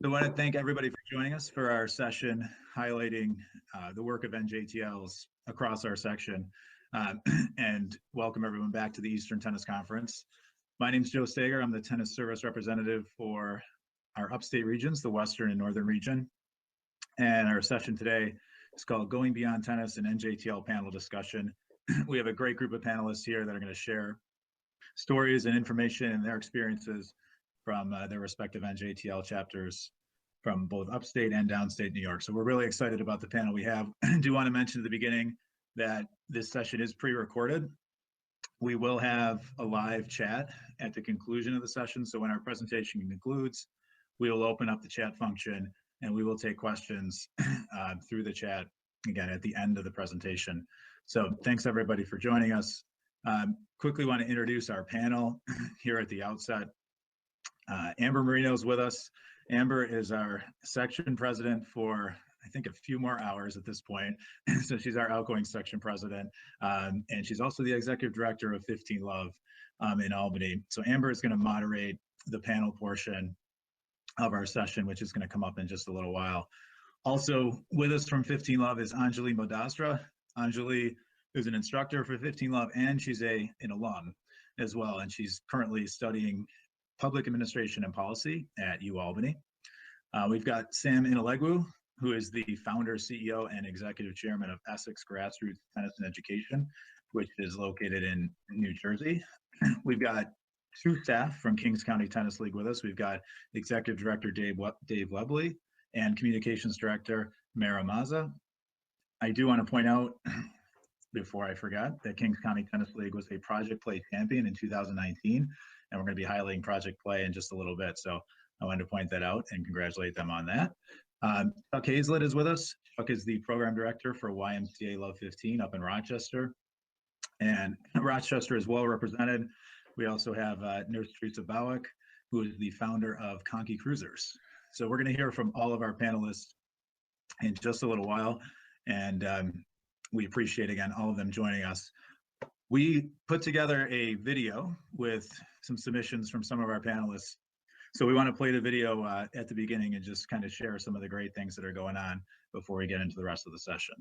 I want to thank everybody for joining us for our session highlighting the work of NJTLs across our section, and welcome everyone back to the Eastern Tennis Conference. My name is Joe Stager. I'm the tennis service representative for our upstate regions, the Western and Northern region. And our session today is called Going Beyond Tennis and NJTL Panel Discussion. We have a great group of panelists here that are going to share stories and information and their experiences from their respective NJTL chapters from both upstate and downstate New York. So we're really excited about the panel we have. I do want to mention at the beginning that this session is pre-recorded. We will have a live chat at the conclusion of the session. So when our presentation concludes, we will open up the chat function and we will take questions through the chat again at the end of the presentation. So thanks everybody for joining us. Quickly want to introduce our panel here at the outset. Amber Marino is with us. Amber is our section president for, I think, a few more hours at this point. So she's our outgoing section president. And she's also the executive director of 15 Love in Albany. So Amber is going to moderate the panel portion of our session, which is going to come up in just a little while. Also with us from 15 Love is Anjali Modastra. Anjali is an instructor for 15 Love, and she's an alum as well. And she's currently studying Public Administration and Policy at UAlbany. We've got Sam Inalegwu, who is the founder, CEO, and executive chairman of Essex Grassroots Tennis and Education, which is located in New Jersey. We've got two staff from Kings County Tennis League with us. We've got Executive Director Dave Webley and Communications Director Mara Maza. I do want to point out, before I forgot, that Kings County Tennis League was a Project Play champion in 2019. And we're going to be highlighting Project Play in just a little bit. So I wanted to point that out and congratulate them on that. Chuck Hazlett is with us. Chuck is the program director for YMCA Love 15 up in Rochester. And Rochester is well represented. We also have Nurse Teresa Bowick, who is the founder of Conkey Cruisers. So we're going to hear from all of our panelists in just a little while. And we appreciate, again, all of them joining us. We put together a video with some submissions from some of our panelists. So we want to play the video at the beginning and just kind of share some of the great things that are going on before we get into the rest of the session.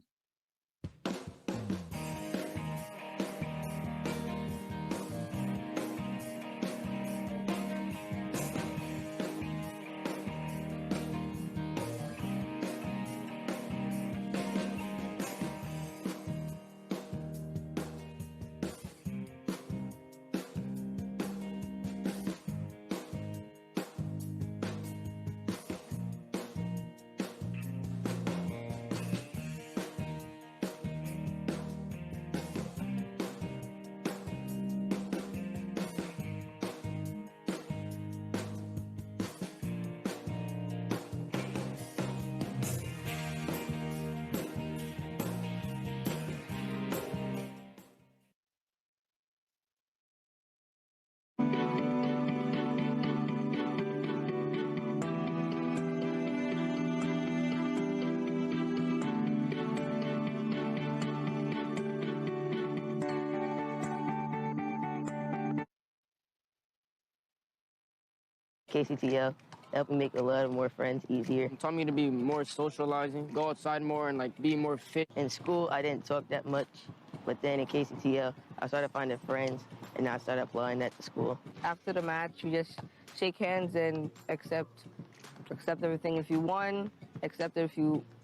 KCTL helped me make a lot of more friends easier. It taught me to be more socializing, go outside more, and like be more fit. In school, I didn't talk that much, but then in KCTL, I started finding friends, and I started applying that to school. After the match, you just shake hands and accept everything. If you won, accept it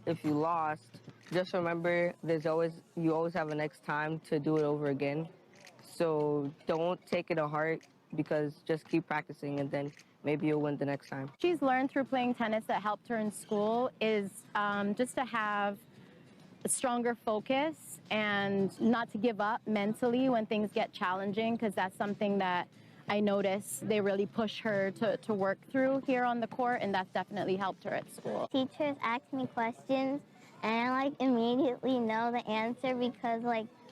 if you lost. Just remember, you always have a next time to do it over again. So don't take it to heart, because just keep practicing and then maybe you'll win the next time. She's learned through playing tennis that helped her in school is just to have a stronger focus and not to give up mentally when things get challenging, because that's something that I notice they really push her to work through here on the court, and that's definitely helped her at school. Teachers ask me questions and I immediately know the answer, because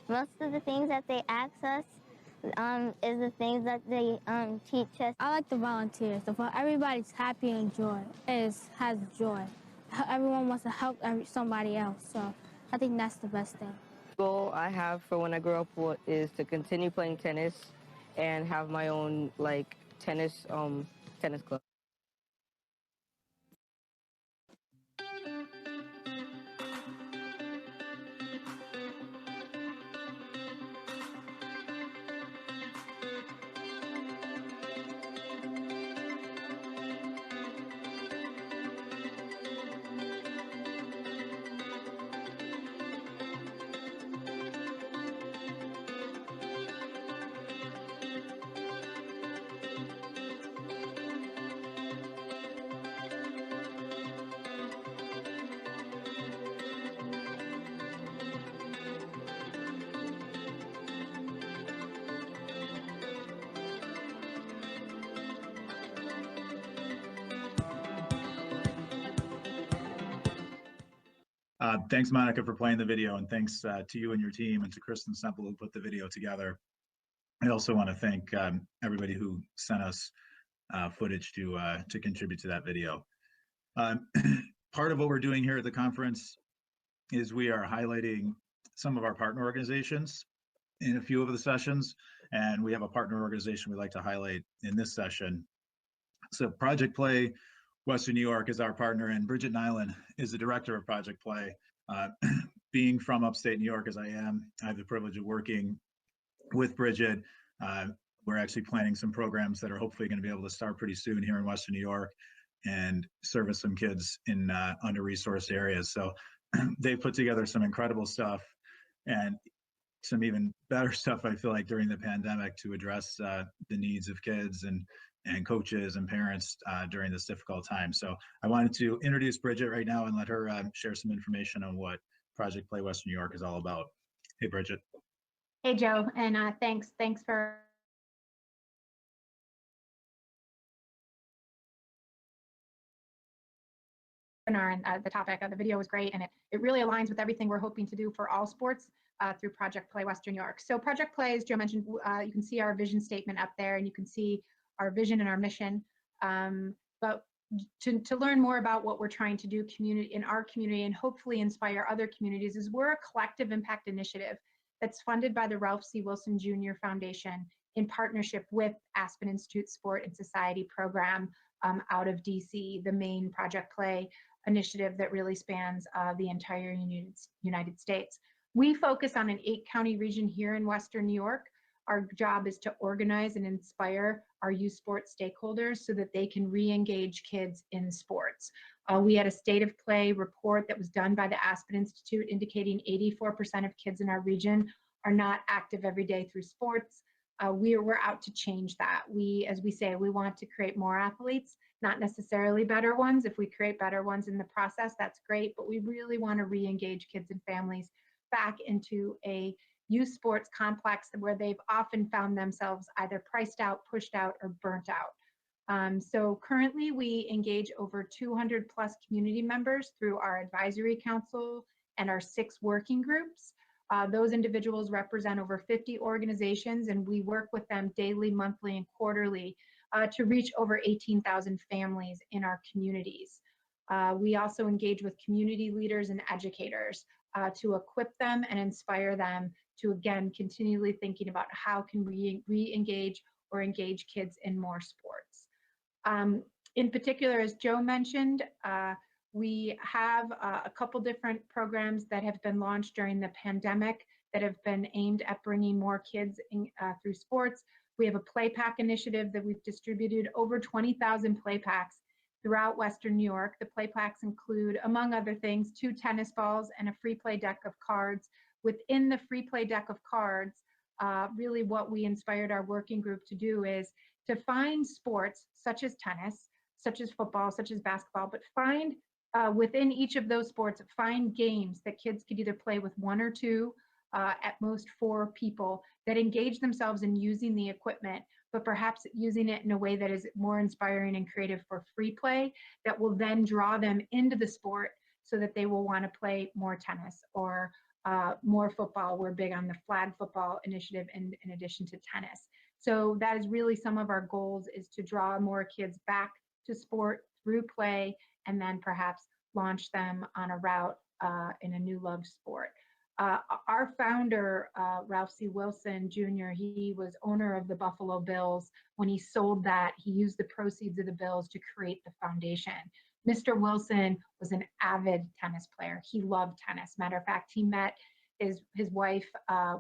most of the things that they ask us is the things that they teach us. I like the volunteers. Everybody's happy and has joy. Everyone wants to help somebody else, so I think that's the best thing. Goal I have for when I grow up is to continue playing tennis and have my own tennis club. Thanks, Monica, for playing the video, and thanks to you and your team and to Kristen Semple who put the video together. I also want to thank everybody who sent us footage to contribute to that video. Part of what we're doing here at the conference is we are highlighting some of our partner organizations in a few of the sessions, and we have a partner organization we'd like to highlight in this session. So Project Play Western New York is our partner, and Bridget Nyland is the director of Project Play. Being from upstate New York as I am, I have the privilege of working with Bridget. We're actually planning some programs that are hopefully going to be able to start pretty soon here in Western New York and service some kids in under-resourced areas. So they've put together some incredible stuff and some even better stuff, I feel like, during the pandemic to address the needs of kids and coaches and parents during this difficult time. So I wanted to introduce Bridget right now and let her share some information on what Project Play Western New York is all about. Hey, Bridget. Hey, Joe, and thanks for and the topic of the video was great, and it really aligns with everything we're hoping to do for all sports through Project Play Western New York. So Project Play, as Joe mentioned, you can see our vision statement up there, and you can see our vision and our mission. But to learn more about what we're trying to do in our community and hopefully inspire other communities, is we're a collective impact initiative that's funded by the Ralph C. Wilson Jr. Foundation in partnership with Aspen Institute Sport and Society program out of DC, the main Project Play initiative that really spans the entire United States. We focus on an 8-county region here in Western New York. Our job is to organize and inspire our youth sports stakeholders so that they can re-engage kids in sports. We had a state of play report that was done by the Aspen Institute indicating 84% of kids in our region are not active every day through sports. We're out to change that. As we say, we want to create more athletes, not necessarily better ones. If we create better ones in the process, that's great, but we really want to re-engage kids and families back into a youth sports complex where they've often found themselves either priced out, pushed out, or burnt out. So currently we engage over 200 plus community members through our advisory council and our 6 working groups. Those individuals represent over 50 organizations, and we work with them daily, monthly, and quarterly to reach over 18,000 families in our communities. We also engage with community leaders and educators to equip them and inspire them to, again, continually thinking about how can we re-engage or engage kids in more sports. In particular, as Joe mentioned, we have a couple different programs that have been launched during the pandemic that have been aimed at bringing more kids in, through sports. We have a play pack initiative that we've distributed over 20,000 play packs throughout Western New York. The play packs include, among other things, 2 tennis balls and a free play deck of cards. Within the free play deck of cards, really what we inspired our working group to do is to find sports such as tennis, such as football, such as basketball, but find within each of those sports, find games that kids could either play with 1 or 2, at most 4 people, that engage themselves in using the equipment, but perhaps using it in a way that is more inspiring and creative for free play that will then draw them into the sport so that they will want to play more tennis or more football. We're big on the flag football initiative in addition to tennis. So that is really some of our goals, is to draw more kids back to sport through play and then perhaps launch them on a route in a new love sport. Our founder, Ralph C. Wilson Jr., he was owner of the Buffalo Bills. When he sold that, he used the proceeds of the Bills to create the foundation. Mr. Wilson was an avid tennis player. He loved tennis. Matter of fact, he met his wife,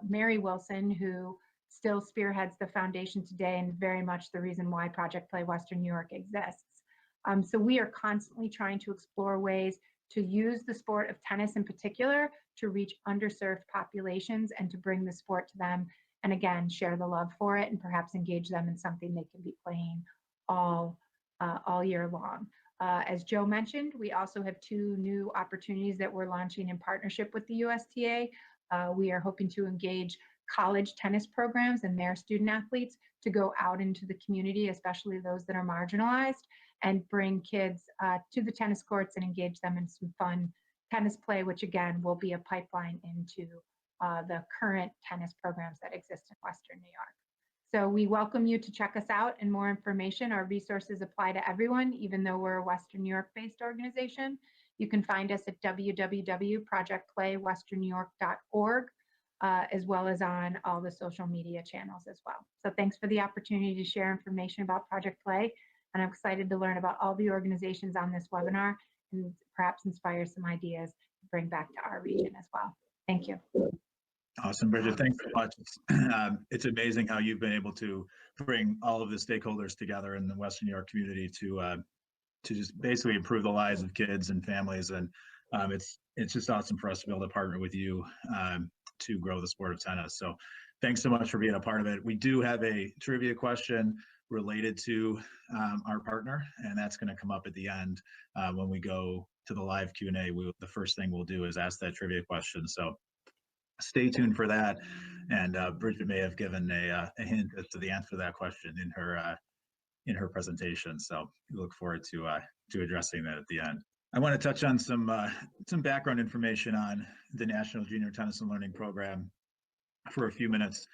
Mary Wilson, who still spearheads the foundation today and very much the reason why Project Play Western New York exists. So we are constantly trying to explore ways to use the sport of tennis in particular to reach underserved populations and to bring the sport to them, and again, share the love for it and perhaps engage them in something they can be playing all year long. As Joe mentioned, we also have 2 new opportunities that we're launching in partnership with the USTA. We are hoping to engage college tennis programs and their student athletes to go out into the community, especially those that are marginalized, and bring kids to the tennis courts and engage them in some fun tennis play, which again will be a pipeline into the current tennis programs that exist in Western New York. So we welcome you to check us out, and more information. Our resources apply to everyone, even though we're a Western New York-based organization. You can find us at www.projectplaywesternnewyork.org, as well as on all the social media channels as well. So thanks for the opportunity to share information about Project Play, and I'm excited to learn about all the organizations on this webinar and perhaps inspire some ideas to bring back to our region as well. Thank you. Awesome, Bridget. Thanks so much. It's amazing how you've been able to bring all of the stakeholders together in the Western New York community to just basically improve the lives of kids and families. And it's just awesome for us to be able to partner with you to grow the sport of tennis. So thanks so much for being a part of it. We do have a trivia question related to our partner, and that's going to come up at the end when we go to the live Q&A. The first thing we'll do is ask that trivia question. So stay tuned for that. And Bridget may have given a hint as to the answer to that question in her presentation. So we look forward to addressing that at the end. I want to touch on some background information on the National Junior Tennis and Learning Program for a few minutes.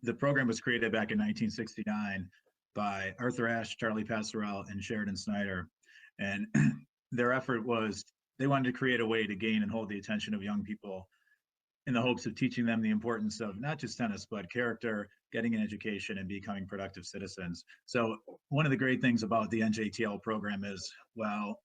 The program was created back in 1969 by Arthur Ashe, Charlie Passerelle, and Sheridan Snyder. And their effort was they wanted to create a way to gain and hold the attention of young people in the hopes of teaching them the importance of not just tennis, but character, getting an education, and becoming productive citizens. So one of the great things about the NJTL program is, well,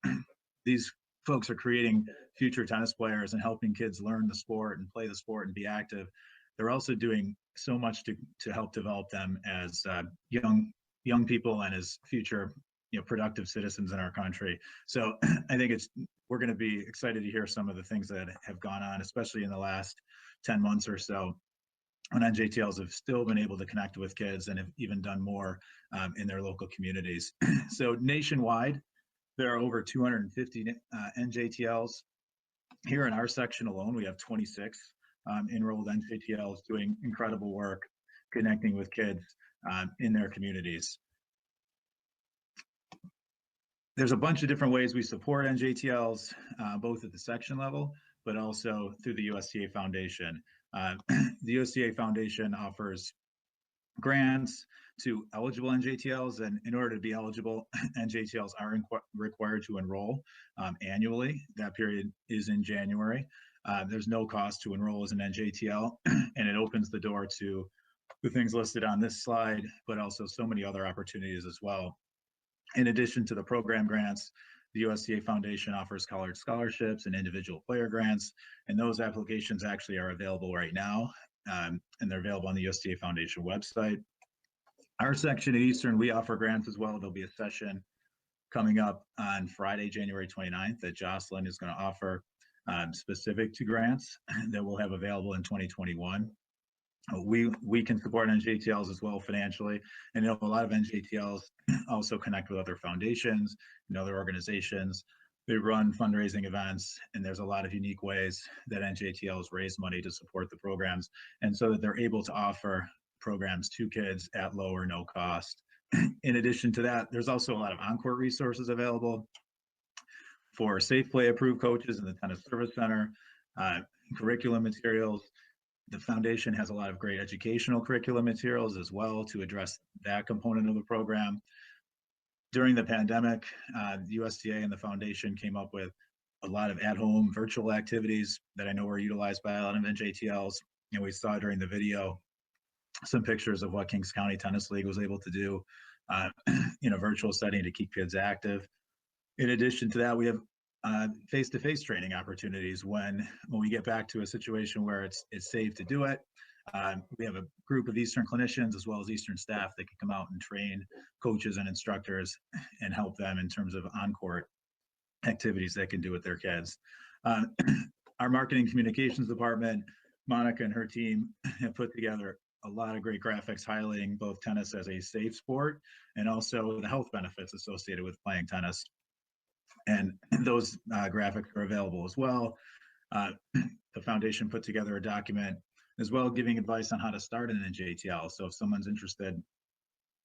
these folks are creating future tennis players and helping kids learn the sport and play the sport and be active. They're also doing so much to help develop them as young people and as future productive citizens in our country. So I think we're going to be excited to hear some of the things that have gone on, especially in the last 10 months or so, when NJTLs have still been able to connect with kids and have even done more in their local communities. So nationwide, there are over 250 NJTLs. Here in our section alone, we have 26 enrolled NJTLs doing incredible work connecting with kids in their communities. There's a bunch of different ways we support NJTLs, both at the section level, but also through the USTA Foundation. The USTA Foundation offers grants to eligible NJTLs, and in order to be eligible, NJTLs are required to enroll annually. That period is in January. There's no cost to enroll as an NJTL, and it opens the door to the things listed on this slide, but also so many other opportunities as well. In addition to the program grants, the USTA Foundation offers college scholarships and individual player grants, and those applications actually are available right now, and they're available on the USTA Foundation website. Our section at Eastern, we offer grants as well. There'll be a session coming up on Friday, January 29th that Jocelyn is going to offer specific to grants that we'll have available in 2021. We can support NJTLs as well financially, and a lot of NJTLs also connect with other foundations and other organizations. They run fundraising events, and there's a lot of unique ways that NJTLs raise money to support the programs, and so that they're able to offer programs to kids at low or no cost. In addition to that, there's also a lot of on-court resources available for safe play approved coaches in the Tennis Service Center, curriculum materials. The foundation has a lot of great educational curriculum materials as well to address that component of the program. During the pandemic, the USTA and the foundation came up with a lot of at-home virtual activities that I know were utilized by a lot of NJTLs. And we saw during the video some pictures of what Kings County Tennis League was able to do in a virtual setting to keep kids active. In addition to that, we have face-to-face training opportunities when we get back to a situation where it's safe to do it. We have a group of Eastern clinicians as well as Eastern staff that can come out and train coaches and instructors and help them in terms of on-court activities they can do with their kids. Our marketing communications department, Monica and her team have put together a lot of great graphics highlighting both tennis as a safe sport and also the health benefits associated with playing tennis. And those graphics are available as well. The foundation put together a document as well, giving advice on how to start an NJTL. So if someone's interested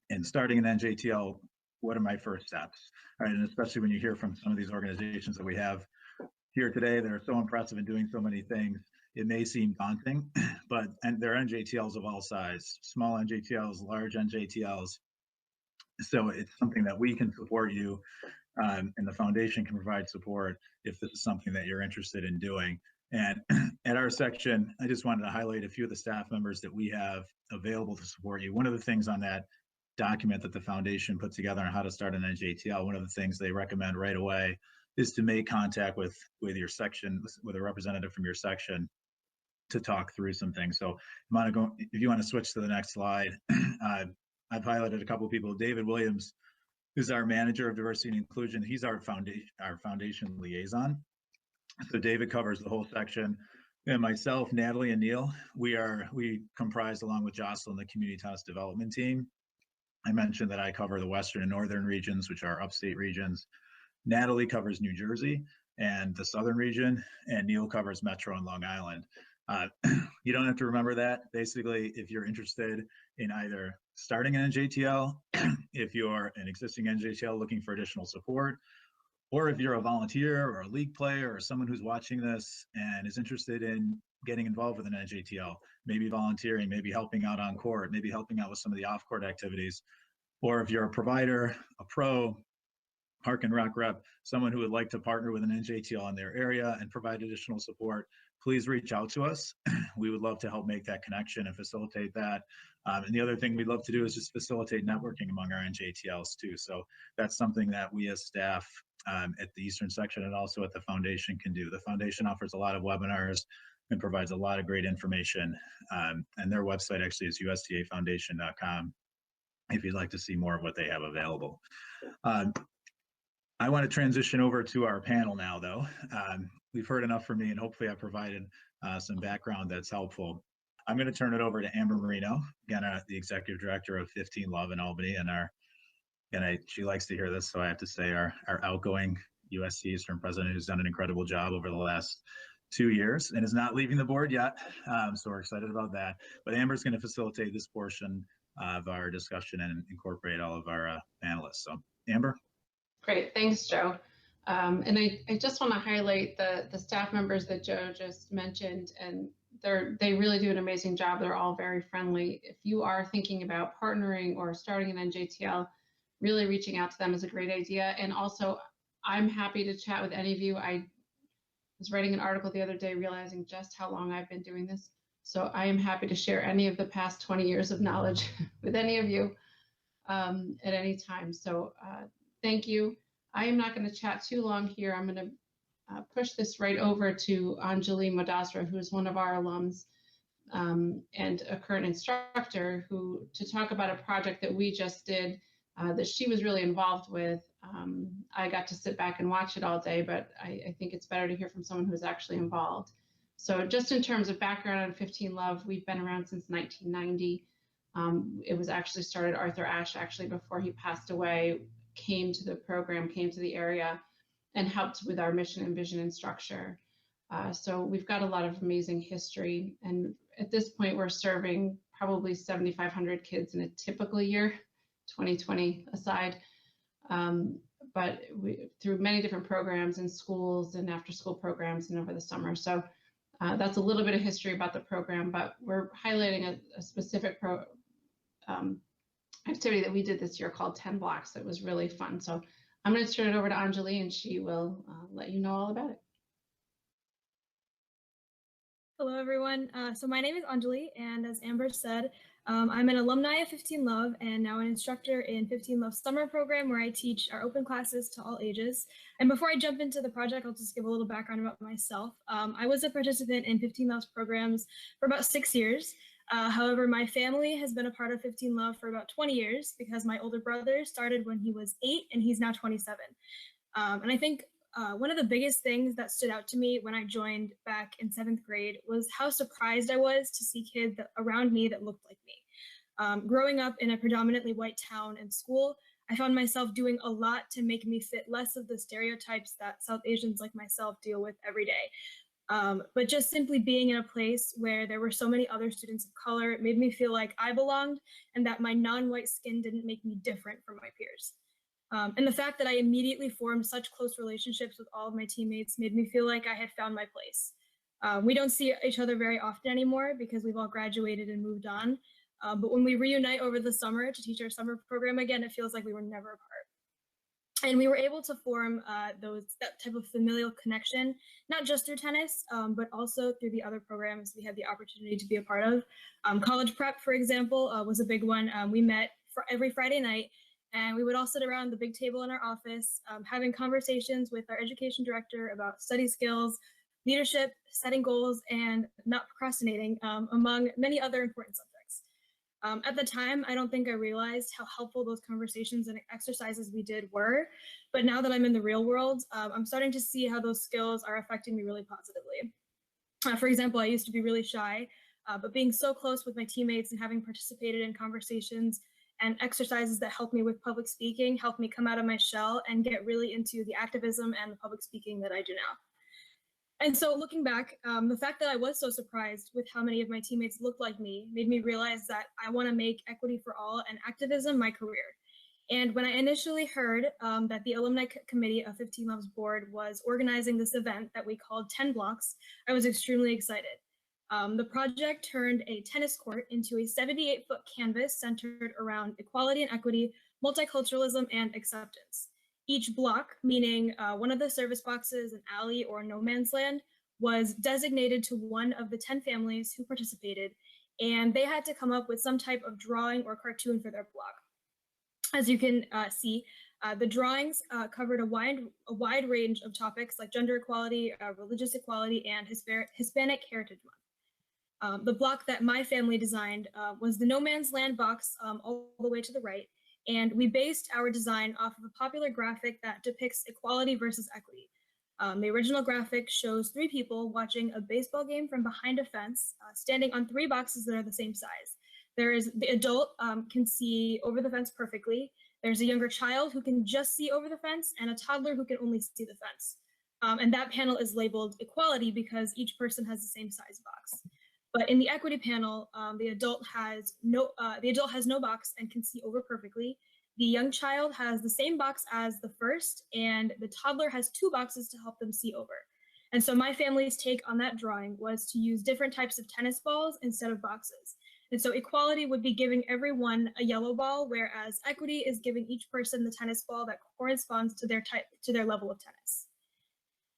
in starting an NJTL, what are my first steps? All right, and especially when you hear from some of these organizations that we have here today that are so impressive and doing so many things, it may seem daunting, but they're NJTLs of all size, small NJTLs, large NJTLs. So it's something that we can support you, and the foundation can provide support if this is something that you're interested in doing. And at our section, I just wanted to highlight a few of the staff members that we have available to support you. One of the things on that document that the foundation put together on how to start an NJTL, one of the things they recommend right away is to make contact with your section, with a representative from your section to talk through some things. So if you want to switch to the next slide, I've highlighted a couple of people. David Williams is our manager of diversity and inclusion. He's our foundation liaison. So David covers the whole section. And myself, Natalie, and Neil, we comprise, along with Jocelyn, the community tennis development team. I mentioned that I cover the western and northern regions, which are upstate regions. Natalie covers New Jersey and the southern region, and Neil covers Metro and Long Island. You don't have to remember that. Basically, if you're interested in either starting an NJTL, if you're an existing NJTL looking for additional support, or if you're a volunteer or a league player or someone who's watching this and is interested in getting involved with an NJTL, maybe volunteering, maybe helping out on court, maybe helping out with some of the off-court activities, or if you're a provider, a pro, park and rec rep, someone who would like to partner with an NJTL in their area and provide additional support, please reach out to us. We would love to help make that connection and facilitate that. And the other thing we'd love to do is just facilitate networking among our NJTLs too. So that's something that we as staff at the Eastern section and also at the foundation can do. The foundation offers a lot of webinars and provides a lot of great information. And their website actually is USTAfoundation.com if you'd like to see more of what they have available. I want to transition over to our panel now, though. We've heard enough from me, and hopefully I provided some background that's helpful. I'm going to turn it over to Amber Marino, again, the Executive Director of 15 Love in Albany, and she likes to hear this, so I have to say our outgoing USTA Eastern president who's done an incredible job over the last 2 years and is not leaving the board yet, so we're excited about that. But Amber's going to facilitate this portion of our discussion and incorporate all of our panelists. So, Amber. Great, thanks, Joe. And I just want to highlight the staff members that Joe just mentioned, and they really do an amazing job. They're all very friendly. If you are thinking about partnering or starting an NJTL, really reaching out to them is a great idea. And also, I'm happy to chat with any of you. I was writing an article the other day realizing just how long I've been doing this. So I am happy to share any of the past 20 years of knowledge with any of you at any time. So thank you. I am not going to chat too long here. I'm going to push this right over to Anjali Madasra, who is one of our alums and a current instructor, to talk about a project that we just did that she was really involved with. I got to sit back and watch it all day, but I think it's better to hear from someone who's actually involved. So just in terms of background on 15 Love, we've been around since 1990. It was actually started, Arthur Ashe, actually before he passed away, came to the program, came to the area, and helped with our mission and vision and structure. So we've got a lot of amazing history. And at this point, we're serving probably 7,500 kids in a typical year, 2020 aside. But through many different programs in schools and after school programs and over the summer. So that's a little bit of history about the program, but we're highlighting a specific activity that we did this year called 10 Blocks. That was really fun. So I'm going to turn it over to Anjali, and she will let you know all about it. Hello, everyone. So my name is Anjali, and as Amber said, I'm an alumni of 15 Love and now an instructor in 15 Love summer program, where I teach our open classes to all ages. And before I jump into the project, I'll just give a little background about myself. I was a participant in 15 Love's programs for about 6 years. However, my family has been a part of 15 Love for about 20 years because my older brother started when he was 8 and he's now 27. And I think one of the biggest things that stood out to me when I joined back in 7th grade was how surprised I was to see kids around me that looked like me. Growing up in a predominantly white town and school, I found myself doing a lot to make me fit less of the stereotypes that South Asians like myself deal with every day. But just simply being in a place where there were so many other students of color, it made me feel like I belonged and that my non-white skin didn't make me different from my peers. And the fact that I immediately formed such close relationships with all of my teammates made me feel like I had found my place. We don't see each other very often anymore because we've all graduated and moved on. But when we reunite over the summer to teach our summer program again, it feels like we were never apart. And we were able to form that type of familial connection, not just through tennis, but also through the other programs we had the opportunity to be a part of. College prep, for example, was a big one. We met for every Friday night, and we would all sit around the big table in our office, having conversations with our education director about study skills, leadership, setting goals, and not procrastinating, among many other important subjects. At the time, I don't think I realized how helpful those conversations and exercises we did were, but now that I'm in the real world, I'm starting to see how those skills are affecting me really positively. For example, I used to be really shy, but being so close with my teammates and having participated in conversations and exercises that helped me with public speaking helped me come out of my shell and get really into the activism and the public speaking that I do now. And so looking back, the fact that I was so surprised with how many of my teammates looked like me made me realize that I want to make equity for all and activism my career. And when I initially heard that the Alumni Committee of 15 Love's board was organizing this event that we called 10 Blocks, I was extremely excited. The project turned a tennis court into a 78-foot canvas centered around equality and equity, multiculturalism, and acceptance. Each block, meaning one of the service boxes, an alley, or no man's land, was designated to one of the 10 families who participated, and they had to come up with some type of drawing or cartoon for their block. As you can see, the drawings covered a wide range of topics like gender equality, religious equality, and Hispanic Heritage Month. The block that my family designed was the no man's land box all the way to the right, and we based our design off of a popular graphic that depicts equality versus equity. The original graphic shows 3 people watching a baseball game from behind a fence, standing on 3 boxes that are the same size. There is the adult can see over the fence perfectly. There's a younger child who can just see over the fence, and a toddler who can only see the fence. And that panel is labeled equality because each person has the same size box. But in the equity panel, the adult has no box and can see over perfectly. The young child has the same box as the first, and the toddler has 2 boxes to help them see over. And so my family's take on that drawing was to use different types of tennis balls instead of boxes. And so equality would be giving everyone a yellow ball, whereas equity is giving each person the tennis ball that corresponds to their level of tennis.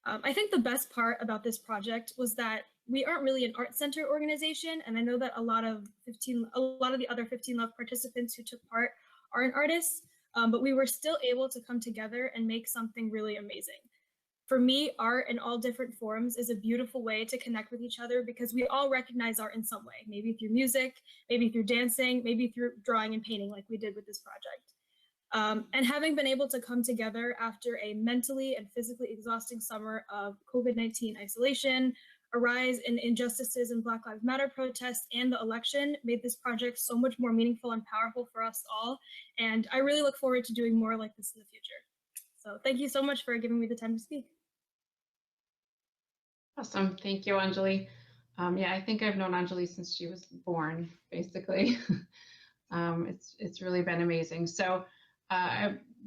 I think the best part about this project was that we aren't really an art center organization, and I know that a lot of the other 15 Love participants who took part aren't artists, but we were still able to come together and make something really amazing. For me, art in all different forms is a beautiful way to connect with each other because we all recognize art in some way, maybe through music, maybe through dancing, maybe through drawing and painting like we did with this project. And having been able to come together after a mentally and physically exhausting summer of COVID-19 isolation, a rise in injustices in Black Lives Matter protests, and the election made this project so much more meaningful and powerful for us all. And I really look forward to doing more like this in the future. So thank you so much for giving me the time to speak. Awesome. Thank you, Anjali. Yeah, I think I've known Anjali since she was born, basically. It's really been amazing. So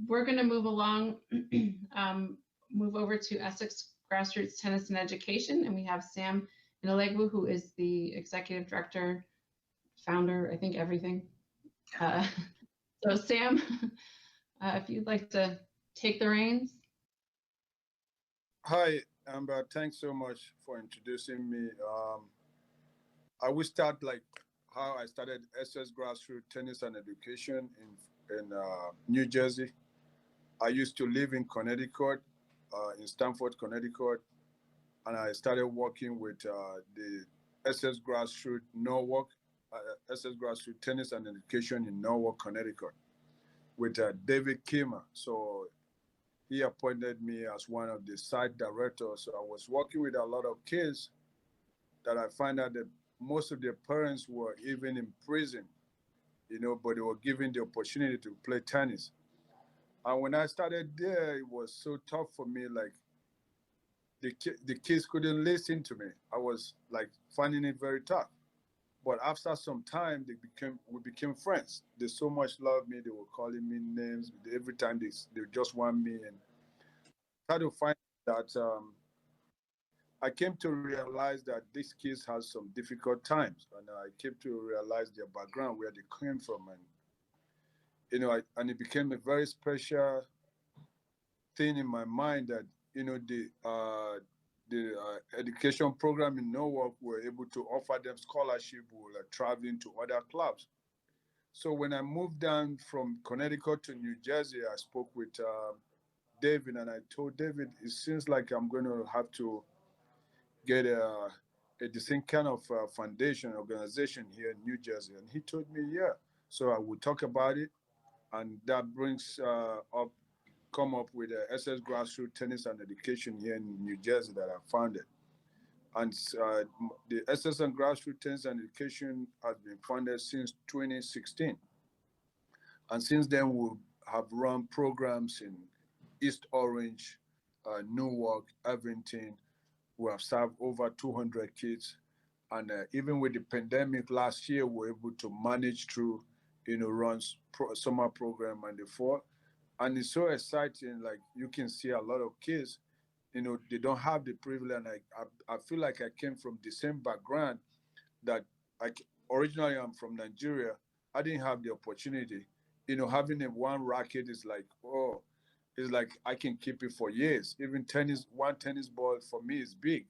we're going to move along, move over to Essex Grassroots Tennis and Education, and we have Sam Inalegwu, who is the executive director, founder, I think everything. So Sam, if you'd like to take the reins. Hi, Amber. Thanks so much for introducing me. I will start like how I started Essex Grassroots Tennis and Education in New Jersey. I used to live in Connecticut, in Stamford, Connecticut, and I started working with the Essex Grassroots Norwalk, Essex Grassroots Tennis and Education in Norwalk, Connecticut, with David Kimmer. So he appointed me as one of the site directors. So I was working with a lot of kids that I find out that most of their parents were even in prison, you know, but they were given the opportunity to play tennis. And when I started there, it was so tough for me. Like the kids couldn't listen to me. I was like finding it very tough. But after some time, we became friends. They so much loved me. They were calling me names every time. They just want me, and try to find that I came to realize that these kids had some difficult times, and I came to realize their background, where they came from, and and it became a very special thing in my mind that the education program in Newark were able to offer them scholarship or traveling to other clubs. So when I moved down from Connecticut to New Jersey, I spoke with David, and I told David, it seems like I'm going to have to get a decent kind of foundation organization here in New Jersey. And he told me, yeah. So I would talk about it, and that come up with the Essex Grassroots Tennis and Education here in New Jersey that I founded. And the Essex and Grassroots Tennis and Education has been funded since 2016. And since then, we have run programs in East Orange, Newark, Irvington. We have served over 200 kids. And even with the pandemic last year, we were able to manage through, run summer program and the fall. And it's so exciting, like you can see a lot of kids, they don't have the privilege. And I feel like I came from the same background that originally I'm from Nigeria. I didn't have the opportunity. Having one racket is like, oh, it's like I can keep it for years. Even one tennis ball for me is big,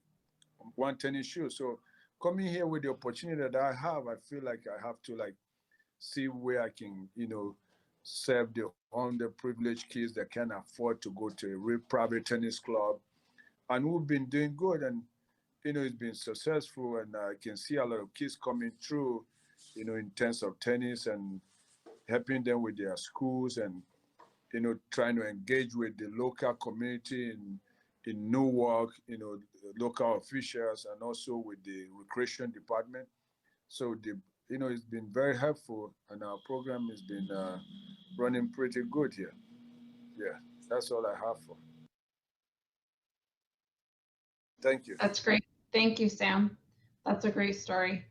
one tennis shoe. So coming here with the opportunity that I have, I feel like I have to see where I can, serve the underprivileged kids that can't afford to go to a real private tennis club. And we've been doing good, and it's been successful, and I can see a lot of kids coming through, in terms of tennis and helping them with their schools, and trying to engage with the local community in Newark, local officials, and also with the recreation department. So it's been very helpful, and our program has been running pretty good here. Yeah, that's all I have for. Thank you. That's great. Thank you, Sam. That's a great story.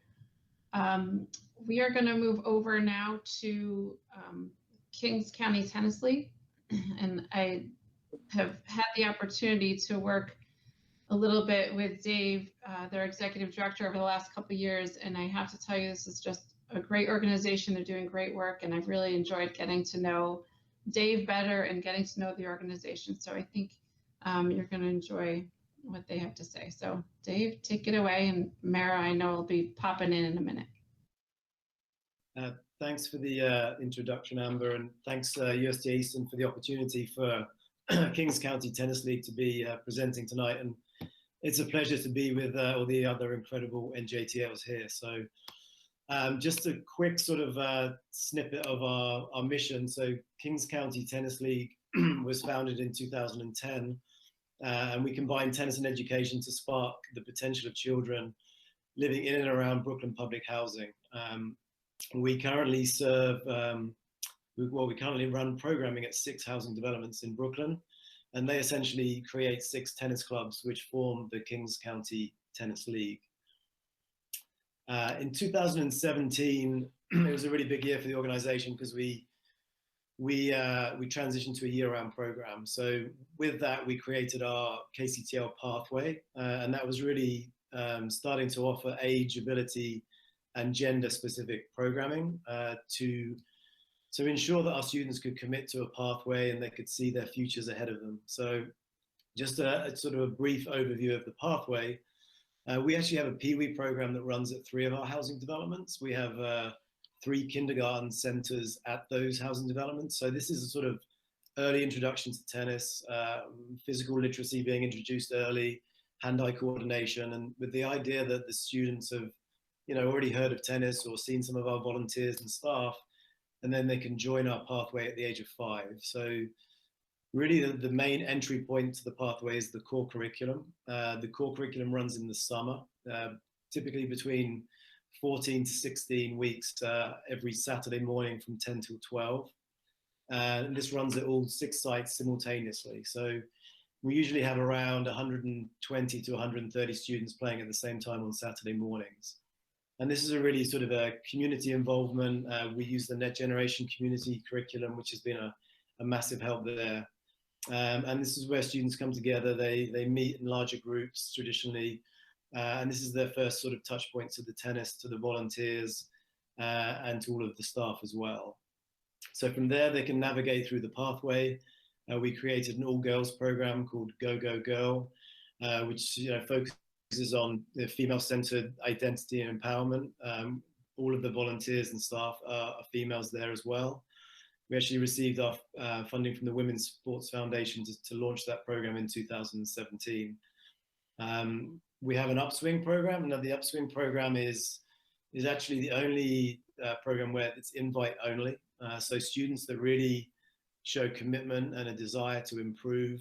We are going to move over now to Kings County Tennis League. And I have had the opportunity to work a little bit with Dave, their executive director, over the last couple of years. And I have to tell you, this is just a great organization. They're doing great work. And I've really enjoyed getting to know Dave better and getting to know the organization. So I think you're going to enjoy what they have to say. So Dave, take it away. And Mara, I know will be popping in a minute. Thanks for the introduction, Amber, and thanks USTA Eastern for the opportunity for Kings County Tennis League to be presenting tonight. And it's a pleasure to be with all the other incredible NJTLs here. So just a quick sort of snippet of our mission. So Kings County Tennis League was founded in 2010, and we combine tennis and education to spark the potential of children living in and around Brooklyn public housing. We currently serve, we currently run programming at 6 housing developments in Brooklyn, and they essentially create 6 tennis clubs which form the Kings County Tennis League. In 2017, it was a really big year for the organization because we transitioned to a year-round program. So with that, we created our KCTL pathway, and that was really starting to offer age, ability, and gender-specific programming to ensure that our students could commit to a pathway and they could see their futures ahead of them. So just a sort of a brief overview of the pathway. We actually have a Pee-wee program that runs at 3 of our housing developments. We have 3 kindergarten centers at those housing developments. So this is a sort of early introduction to tennis, physical literacy being introduced early, hand-eye coordination, and with the idea that the students have already heard of tennis or seen some of our volunteers and staff, and then they can join our pathway at the age of 5. So really the main entry point to the pathway is the core curriculum. The core curriculum runs in the summer, typically between 14 to 16 weeks, every Saturday morning from 10 till 12. And this runs at all 6 sites simultaneously. So we usually have around 120 to 130 students playing at the same time on Saturday mornings. And this is a really sort of a community involvement. We use the Net Generation community curriculum, which has been a massive help there. And this is where students come together. They meet in larger groups traditionally. And this is their first sort of touch points to the tennis, to the volunteers, and to all of the staff as well. So from there, they can navigate through the pathway. We created an all-girls program called Go Go Girl, which focuses on the female-centered identity and empowerment. All of the volunteers and staff are females there as well. We actually received our funding from the Women's Sports Foundation to launch that program in 2017. We have an upswing program, and the upswing program is actually the only program where it's invite only. So students that really show commitment and a desire to improve,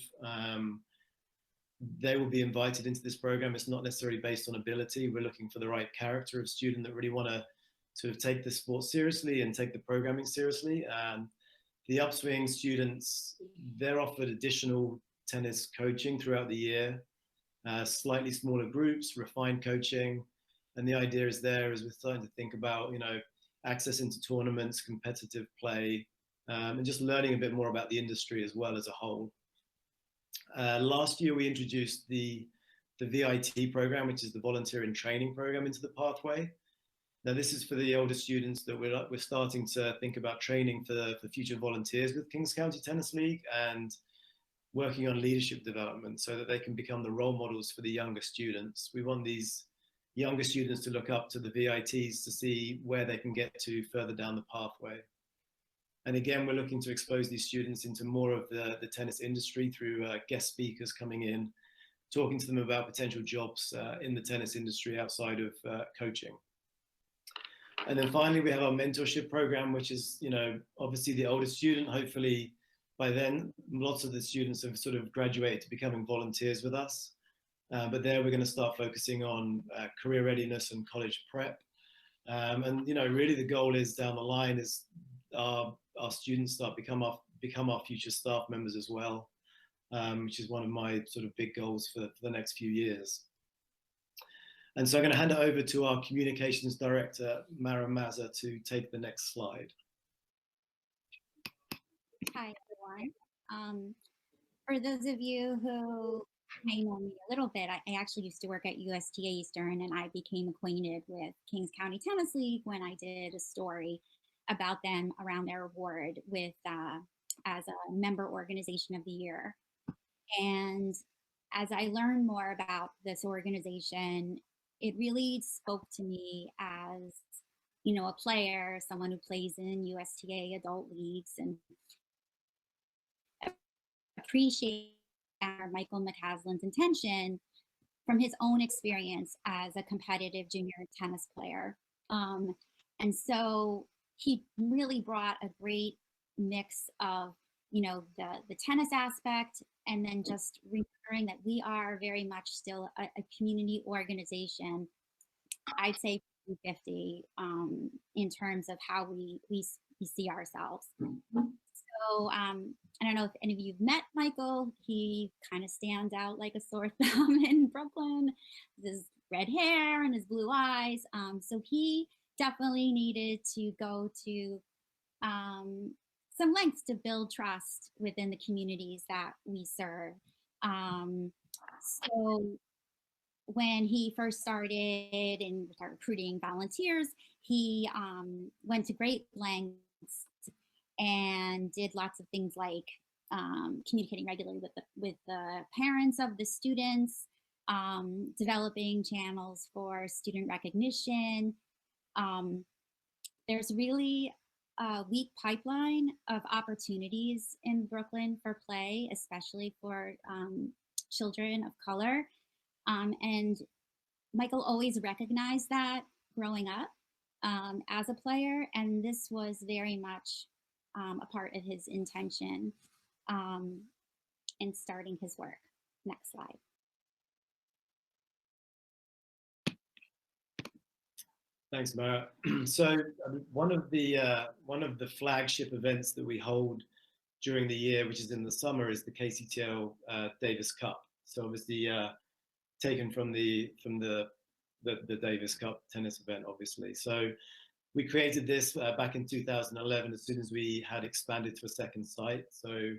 they will be invited into this program. It's not necessarily based on ability. We're looking for the right character of student that really want to sort of take the sport seriously and take the programming seriously. The upswing students, they're offered additional tennis coaching throughout the year, slightly smaller groups, refined coaching. And the idea is we're starting to think about, access into tournaments, competitive play, and just learning a bit more about the industry as well as a whole. Last year, we introduced the VIT program, which is the volunteer in training program, into the pathway. Now, this is for the older students that we're starting to think about training for future volunteers with Kings County Tennis League and working on leadership development so that they can become the role models for the younger students. We want these younger students to look up to the VITs to see where they can get to further down the pathway. And again, we're looking to expose these students into more of the tennis industry through guest speakers coming in, talking to them about potential jobs in the tennis industry outside of coaching. And then finally, we have our mentorship program, which is, obviously the older student. Hopefully by then, lots of the students have sort of graduated to becoming volunteers with us. But there we're going to start focusing on career readiness and college prep. And, really the goal is down the line is our students start become our future staff members as well, which is one of my sort of big goals for the next few years. And so I'm going to hand it over to our communications director, Mara Mazza, to take the next slide. Hi, everyone. For those of you who may know me a little bit, I actually used to work at USTA Eastern, and I became acquainted with Kings County Tennis League when I did a story about them around their award with as a member organization of the year. And as I learned more about this organization, it really spoke to me as, a player, someone who plays in USTA adult leagues, and appreciate Michael McCaslin's intention from his own experience as a competitive junior tennis player. And so he really brought a great mix of, the tennis aspect, and then just remembering that we are very much still a community organization. I'd say 50-50 in terms of how we see ourselves. So I don't know if any of you've met Michael. He kind of stands out like a sore thumb in Brooklyn, with his red hair and his blue eyes. So he definitely needed to go to some lengths to build trust within the communities that we serve. So when he first started and started recruiting volunteers, he went to great lengths and did lots of things like communicating regularly with the parents of the students, developing channels for student recognition. There's really a weak pipeline of opportunities in Brooklyn for play, especially for children of color. And Michael always recognized that growing up as a player, and this was very much a part of his intention in starting his work. Next slide. Thanks, Mara. So one of the flagship events that we hold during the year, which is in the summer, is the KCTL Davis Cup. So obviously taken from the the Davis Cup tennis event, obviously. So we created this back in 2011 as soon as we had expanded to a second site. So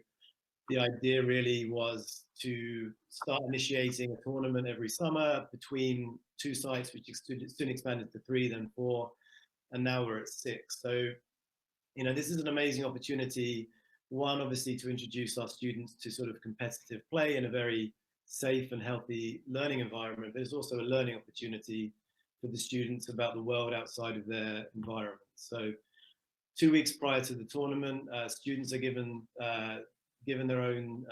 the idea really was to start initiating a tournament every summer between 2 sites, which soon expanded to 3, then 4, and now we're at 6. So, you know, this is an amazing opportunity. One, obviously, to introduce our students to sort of competitive play in a very safe and healthy learning environment, but it's also a learning opportunity for the students about the world outside of their environment. So 2 weeks prior to the tournament, students are given their own,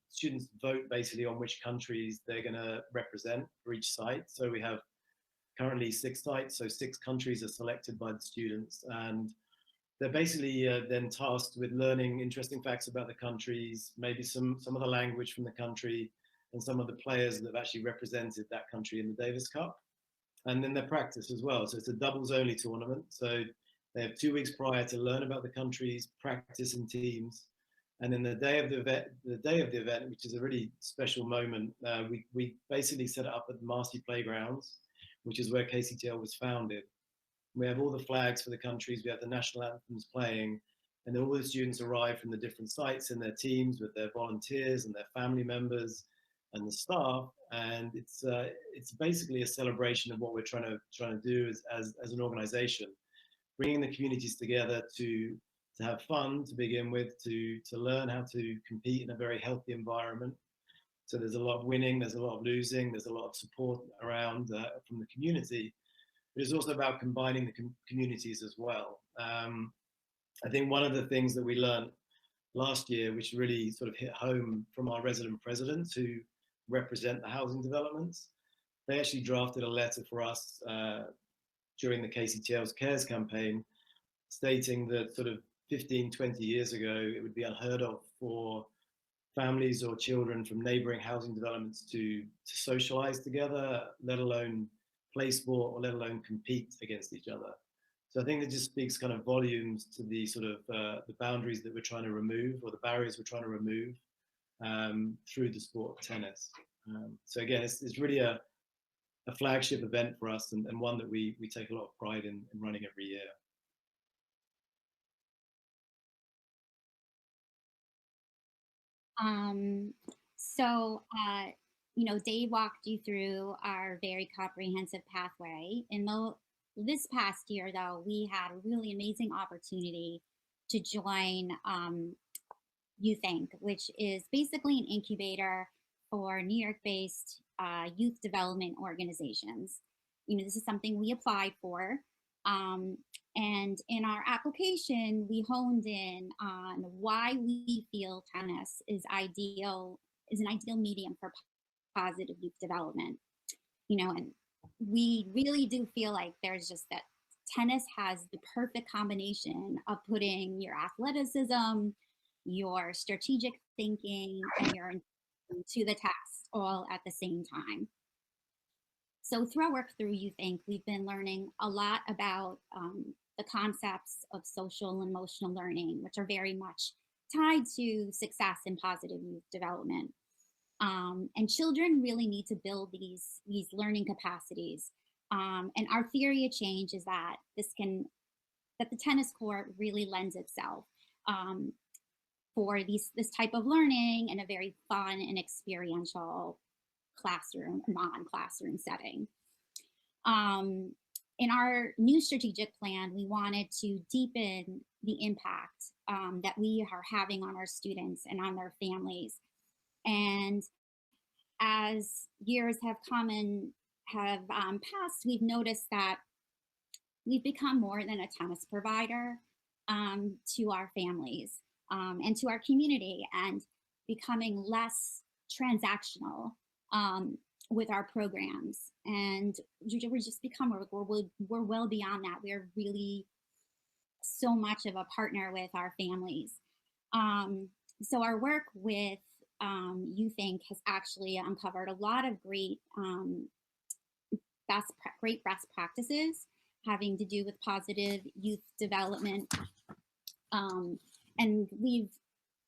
students vote basically on which countries they're going to represent for each site. So we have currently 6 sites, so 6 countries are selected by the students, and they're basically then tasked with learning interesting facts about the countries, maybe some of the language from the country, and some of the players that have actually represented that country in the Davis Cup, and then their practice as well. So it's a doubles only tournament. So they have 2 weeks prior to learn about the countries, practice in teams, and then the day of the event, which is a really special moment, we basically set it up at the Marcy Playgrounds, which is where KCTL was founded. We have all the flags for the countries, we have the national anthems playing, and then all the students arrive from the different sites in their teams with their volunteers and their family members and the staff, and it's basically a celebration of what we're trying to do as an organization, bringing the communities together to have fun to begin with, to learn how to compete in a very healthy environment. So there's a lot of winning, there's a lot of losing, there's a lot of support around from the community. But it's also about combining the communities as well. I think one of the things that we learned last year, which really sort of hit home from our resident presidents who represent the housing developments, they actually drafted a letter for us during the KCTL's CARES campaign, stating that sort of 15, 20 years ago, it would be unheard of for families or children from neighboring housing developments to socialize together, let alone play sport, or let alone compete against each other. So I think it just speaks kind of volumes to the sort of the boundaries that we're trying to remove, or the barriers we're trying to remove through the sport of tennis. So again, it's really a flagship event for us, and one that we take a lot of pride in running every year. You know, Dave walked you through our very comprehensive pathway. In this past year, though, we had a really amazing opportunity to join Youth Inc., which is basically an incubator for New York-based youth development organizations. You know, this is something we applied for. And in our application, we honed in on why we feel tennis is an ideal medium for positive youth development. You know, and we really do feel like there's just that tennis has the perfect combination of putting your athleticism, your strategic thinking, and your to the test all at the same time. So through our work through Youth Inc., we've been learning a lot about the concepts of social and emotional learning, which are very much tied to success and positive youth development. And children really need to build these learning capacities. And our theory of change is that that the tennis court really lends itself for this type of learning in a very fun and experiential classroom, non-classroom setting. In our new strategic plan, we wanted to deepen the impact that we are having on our students and on their families. And as years have come and have passed, we've noticed that we've become more than a tennis provider to our families and to our community, and becoming less transactional with our programs. And we're just become, we're well beyond that. We're really so much of a partner with our families. So our work with Youth Inc. has actually uncovered a lot of great best practices having to do with positive youth development. And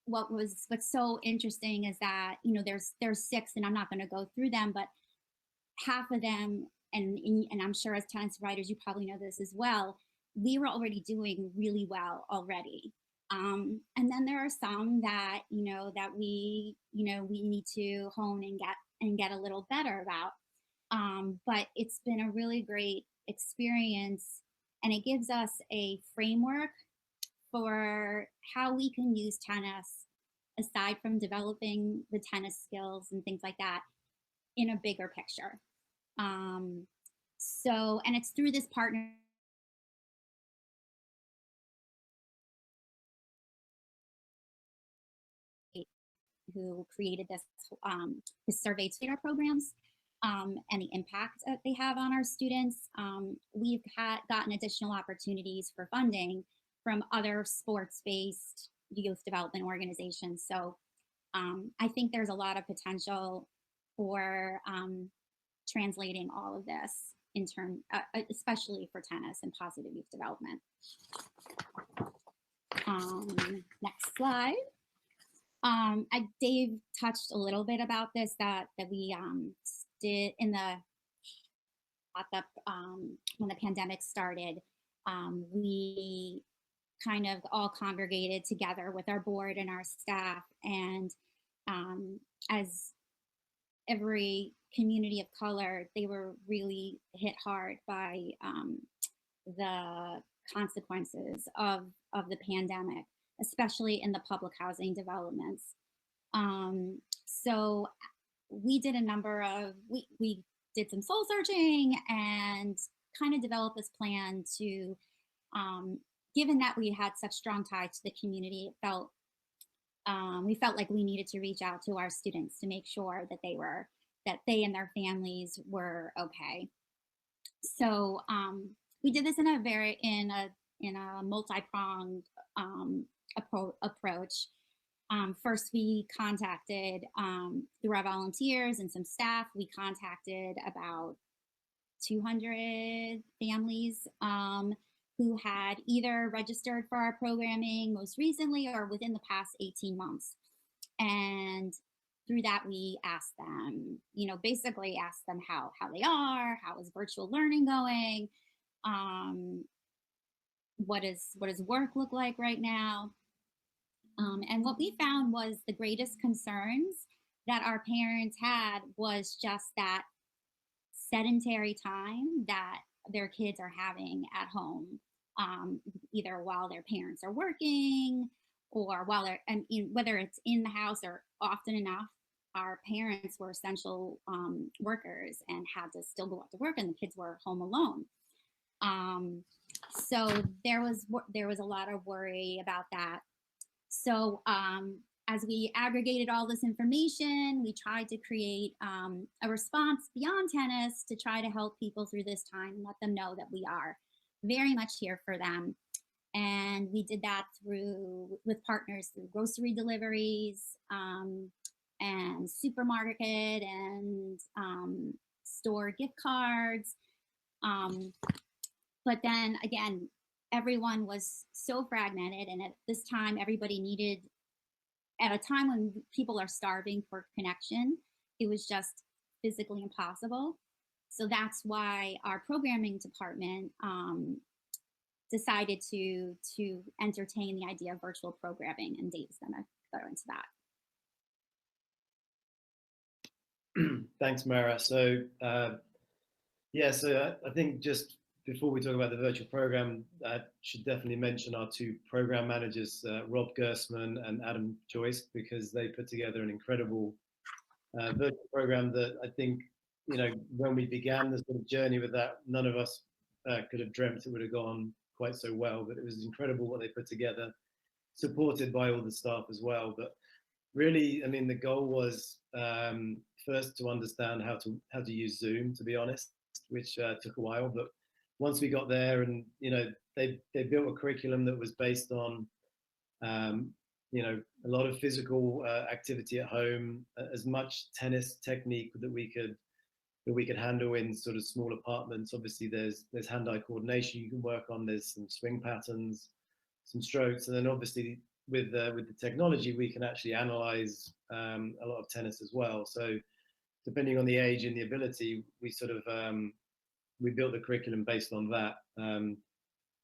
what's so interesting is that, you know, there's 6, and I'm not going to go through them, but half of them and I'm sure as tennis providers, you probably know this as well, we were already doing really well already. And then there are some that, that we need to hone and get a little better about. But it's been a really great experience, and it gives us a framework for how we can use tennis, aside from developing the tennis skills and things like that, in a bigger picture. And it's through this partner who created this survey to our programs and the impact that they have on our students. We've gotten additional opportunities for funding from other sports-based youth development organizations. So I think there's a lot of potential for translating all of this in especially for tennis and positive youth development. Next slide. Dave touched a little bit about this, that we did in when the pandemic started. We kind of all congregated together with our board and our staff, and as every community of color, they were really hit hard by the consequences of the pandemic, especially in the public housing developments. So we did a number of, we did some soul searching and kind of developed this plan to, given that we had such strong ties to the community, we felt like we needed to reach out to our students to make sure that they and their families were okay. So we did this in a multi-pronged approach. First, we contacted, through our volunteers and some staff, we contacted about 200 families who had either registered for our programming most recently or within the past 18 months. And through that, we asked them, basically asked them how they are, how is virtual learning going, what does work look like right now? And what we found was the greatest concerns that our parents had was just that sedentary time that their kids are having at home, either while their parents are working or while they're, whether it's in the house or often enough, our parents were essential workers and had to still go out to work, and the kids were home alone. So there was a lot of worry about that. So as we aggregated all this information, we tried to create a response beyond tennis to try to help people through this time and let them know that we are very much here for them. And we did that with partners through grocery deliveries and supermarket and store gift cards. But then again, everyone was so fragmented, and at this time, everybody needed, at a time when people are starving for connection, it was just physically impossible. So that's why our programming department decided to entertain the idea of virtual programming, and Dave's gonna go into that. Thanks, Mara. So so I think just before we talk about the virtual program, I should definitely mention our two program managers, Rob Gersman and Adam Joyce, because they put together an incredible virtual program that I think, when we began this sort of journey with that, none of us could have dreamt it would have gone quite so well, but it was incredible what they put together, supported by all the staff as well. But really, I mean, the goal was first to understand how to use Zoom, to be honest, which took a while. But once we got there, and they built a curriculum that was based on a lot of physical activity at home, as much tennis technique that we could handle in sort of small apartments. Obviously, there's hand-eye coordination you can work on. There's some swing patterns, some strokes, and then obviously with the technology, we can actually analyze a lot of tennis as well. So depending on the age and the ability, we sort of we built the curriculum based on that.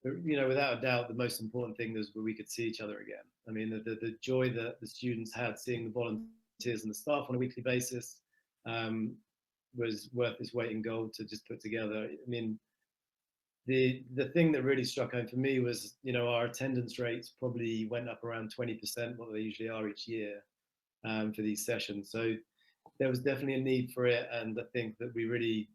But, you know, without a doubt, the most important thing was where we could see each other again. I mean, the joy that the students had seeing the volunteers and the staff on a weekly basis was worth its weight in gold to just put together. I mean, the thing that really struck home for me was, you know, our attendance rates probably went up around 20%, what they usually are each year for these sessions. So there was definitely a need for it, and I think that we really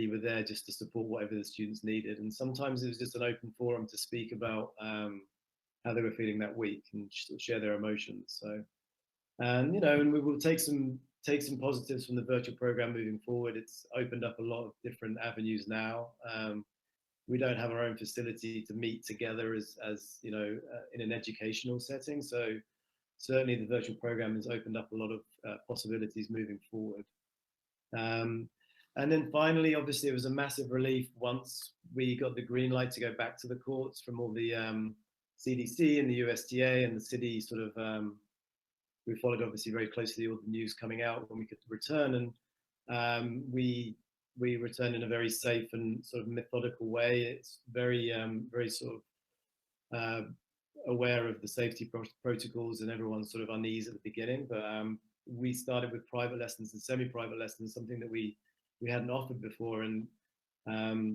were there just to support whatever the students needed. And sometimes it was just an open forum to speak about how they were feeling that week and share their emotions. So, and you know, and we will take some positives from the virtual program moving forward. It's opened up a lot of different avenues now. We don't have our own facility to meet together as you know, in an educational setting. So certainly the virtual program has opened up a lot of possibilities moving forward. And then finally, obviously, it was a massive relief once we got the green light to go back to the courts from all the CDC and the USTA and the city sort of, we followed obviously very closely all the news coming out when we could return, and we returned in a very safe and sort of methodical way. It's very sort of aware of the safety protocols, and everyone's sort of uneasy at the beginning. But we started with private lessons and semi-private lessons, something that we hadn't offered before, and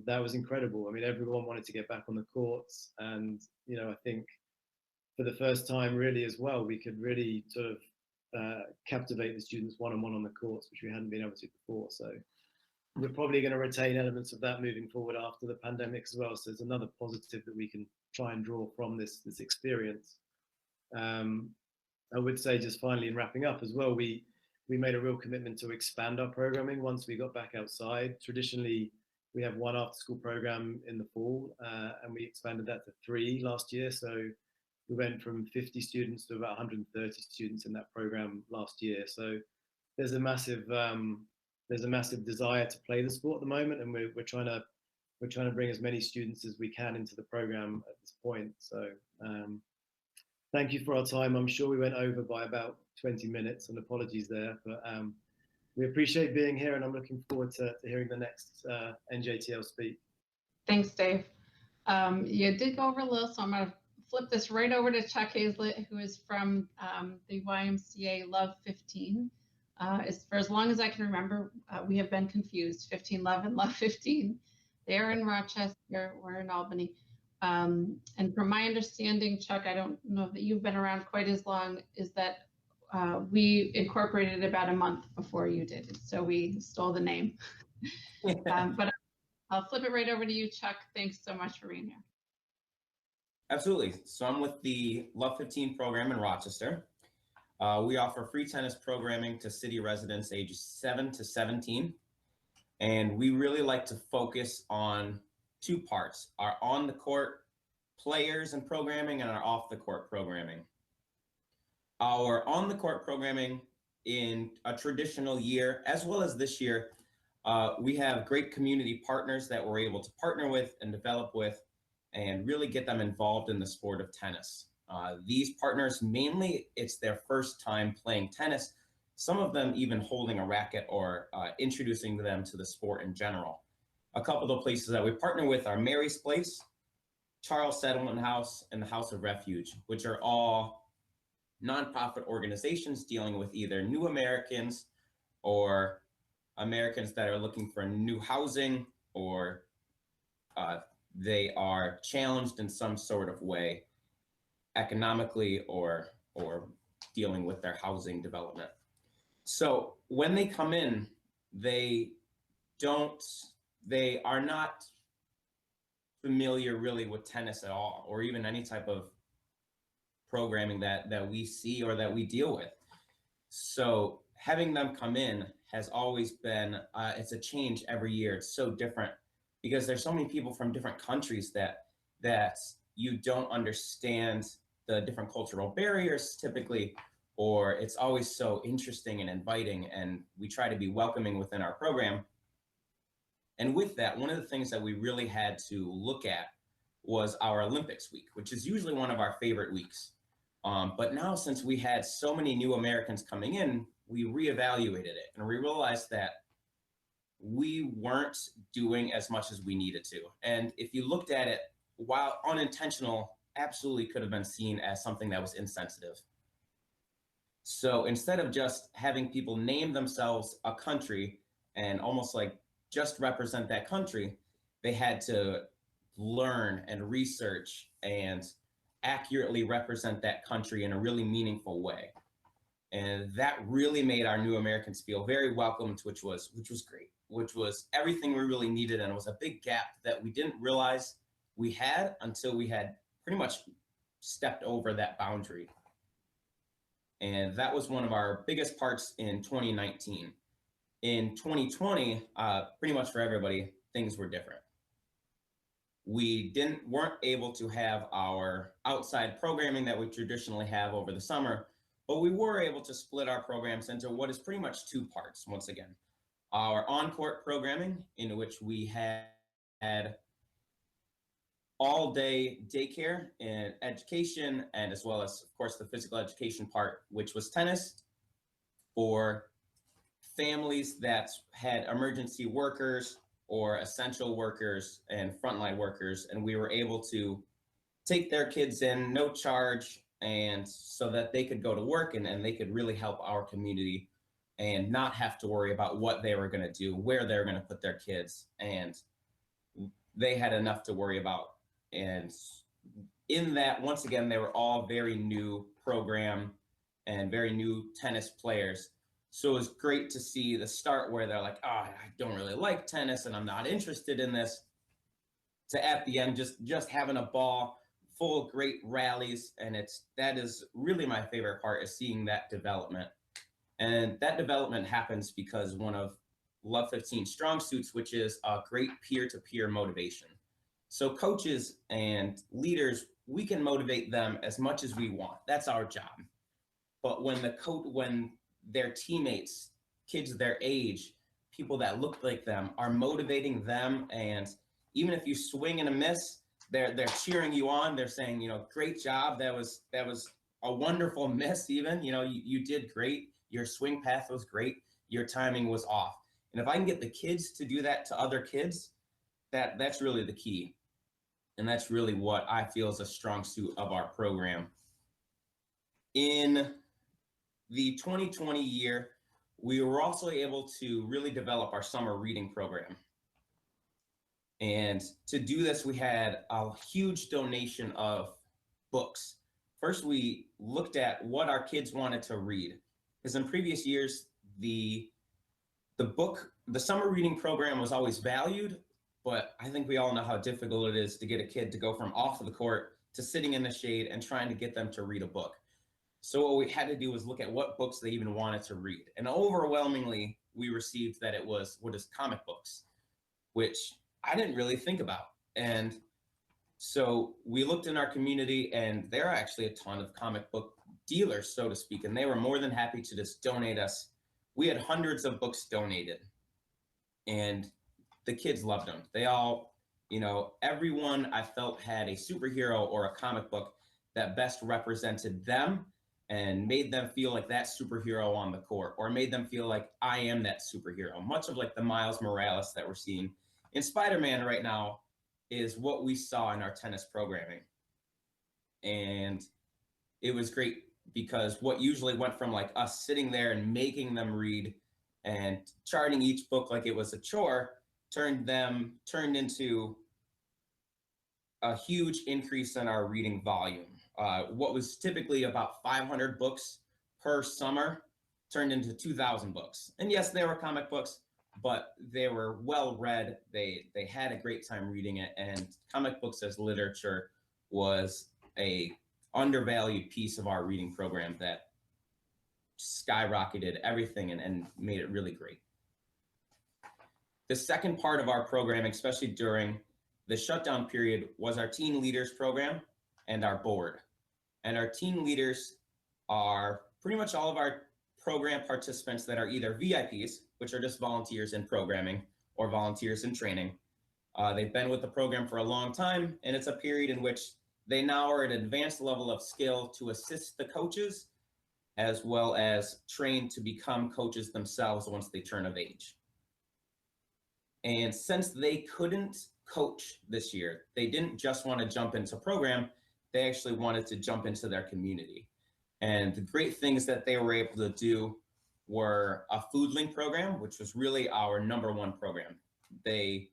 that was incredible. I mean, everyone wanted to get back on the courts, and you know, I think for the first time really as well, we could really sort of captivate the students one-on-one on the courts, which we hadn't been able to before. So we're probably going to retain elements of that moving forward after the pandemic as well. So it's another positive that we can try and draw from this experience. I would say, just finally in wrapping up as well, we made a real commitment to expand our programming once we got back outside. Traditionally, we have one after-school program in the fall, and we expanded that to 3 last year. So we went from 50 students to about 130 students in that program last year. So there's a massive desire to play the sport at the moment, and we're trying to bring as many students as we can into the program at this point. So thank you for our time. I'm sure we went over by about 20 minutes, and apologies there, but we appreciate being here, and I'm looking forward to hearing the next NJTL speak. Thanks, Dave. You did go over a little, so I'm going to flip this right over to Chuck Hazlett, who is from the YMCA Love 15. For as long as I can remember, we have been confused, 15 Love and Love 15. They're in Rochester, we're in Albany. And from my understanding, Chuck, I don't know that you've been around quite as long, is that we incorporated about a month before you did, so we stole the name. But I'll flip it right over to you, Chuck. Thanks so much for being here. Absolutely. So I'm with the Love 15 program in Rochester. We offer free tennis programming to city residents ages 7 to 17. And we really like to focus on 2 parts: our on-the-court players and programming, and our off-the-court programming. Our on-the-court programming in a traditional year, as well as this year, we have great community partners that we're able to partner with and develop with and really get them involved in the sport of tennis. These partners, mainly it's their first time playing tennis, some of them even holding a racket or introducing them to the sport in general. A couple of the places that we partner with are Mary's Place, Charles Settlement House, and the House of Refuge, which are all nonprofit organizations dealing with either new Americans or Americans that are looking for new housing, or they are challenged in some sort of way economically or dealing with their housing development. So when they come in, they are not familiar really with tennis at all, or even any type of programming that we see or that we deal with. So having them come in has always been, it's a change every year. It's so different because there's so many people from different countries that you don't understand the different cultural barriers typically, or it's always so interesting and inviting, and we try to be welcoming within our program. And with that, one of the things that we really had to look at was our Olympics week, which is usually one of our favorite weeks. But now, since we had so many new Americans coming in, we reevaluated it, and we realized that we weren't doing as much as we needed to. And if you looked at it, while unintentional, absolutely could have been seen as something that was insensitive. So instead of just having people name themselves a country and almost like just represent that country, they had to learn and research and accurately represent that country in a really meaningful way. And that really made our new Americans feel very welcomed, which was great, which was everything we really needed. And it was a big gap that we didn't realize we had until we had pretty much stepped over that boundary. And that was one of our biggest parts in 2019. In 2020, pretty much for everybody, things were different. We weren't able to have our outside programming that we traditionally have over the summer, but we were able to split our programs into what is pretty much two parts, once again. Our on-court programming, in which we had all-day daycare and education, and as well as, of course, the physical education part, which was tennis for families that had emergency workers or essential workers and frontline workers. And we were able to take their kids in, no charge, and so that they could go to work and they could really help our community and not have to worry about what they were going to do, where they were going to put their kids. And they had enough to worry about. And in that, once again, they were all very new program and very new tennis players. So it was great to see the start where they're like, oh, I don't really like tennis and I'm not interested in this, to at the end, just having a ball full of great rallies. And that is really my favorite part, is seeing that development. And that development happens because one of Love 15's strong suits, which is a great peer-to-peer motivation. So coaches and leaders, we can motivate them as much as we want. That's our job. But when their teammates, kids their age, people that look like them are motivating them, and even if you swing and a miss, they're cheering you on. They're saying, great job. That was a wonderful miss. Even, you did great. Your swing path was great. Your timing was off. And if I can get the kids to do that to other kids, that's really the key. And that's really what I feel is a strong suit of our program. In the 2020 year, we were also able to really develop our summer reading program. And to do this, we had a huge donation of books. First, we looked at what our kids wanted to read. Because in previous years, the summer reading program was always valued, but I think we all know how difficult it is to get a kid to go from off of the court to sitting in the shade and trying to get them to read a book. So what we had to do was look at what books they even wanted to read. And overwhelmingly, we received that it was comic books, which I didn't really think about. And so we looked in our community, and there are actually a ton of comic book dealers, so to speak, and they were more than happy to just donate us. We had hundreds of books donated, and the kids loved them. They all, everyone I felt had a superhero or a comic book that best represented them and made them feel like that superhero on the court, or made them feel like I am that superhero. Much of like the Miles Morales that we're seeing in Spider-Man right now is what we saw in our tennis programming. And it was great because what usually went from like us sitting there and making them read and charting each book like it was a chore turned into a huge increase in our reading volume. What was typically about 500 books per summer turned into 2,000 books. And yes, they were comic books, but they were well read. They had a great time reading it, and comic books as literature was a undervalued piece of our reading program that skyrocketed everything and made it really great. The second part of our program, especially during the shutdown period, was our teen leaders program and our board. And our teen leaders are pretty much all of our program participants that are either VIPs, which are just volunteers in programming, or volunteers in training. They've been with the program for a long time, and it's a period in which they now are at an advanced level of skill to assist the coaches, as well as train to become coaches themselves once they turn of age. And since they couldn't coach this year, they didn't just want to jump into program, they actually wanted to jump into their community. And the great things that they were able to do were a food link program, which was really our #1 program. They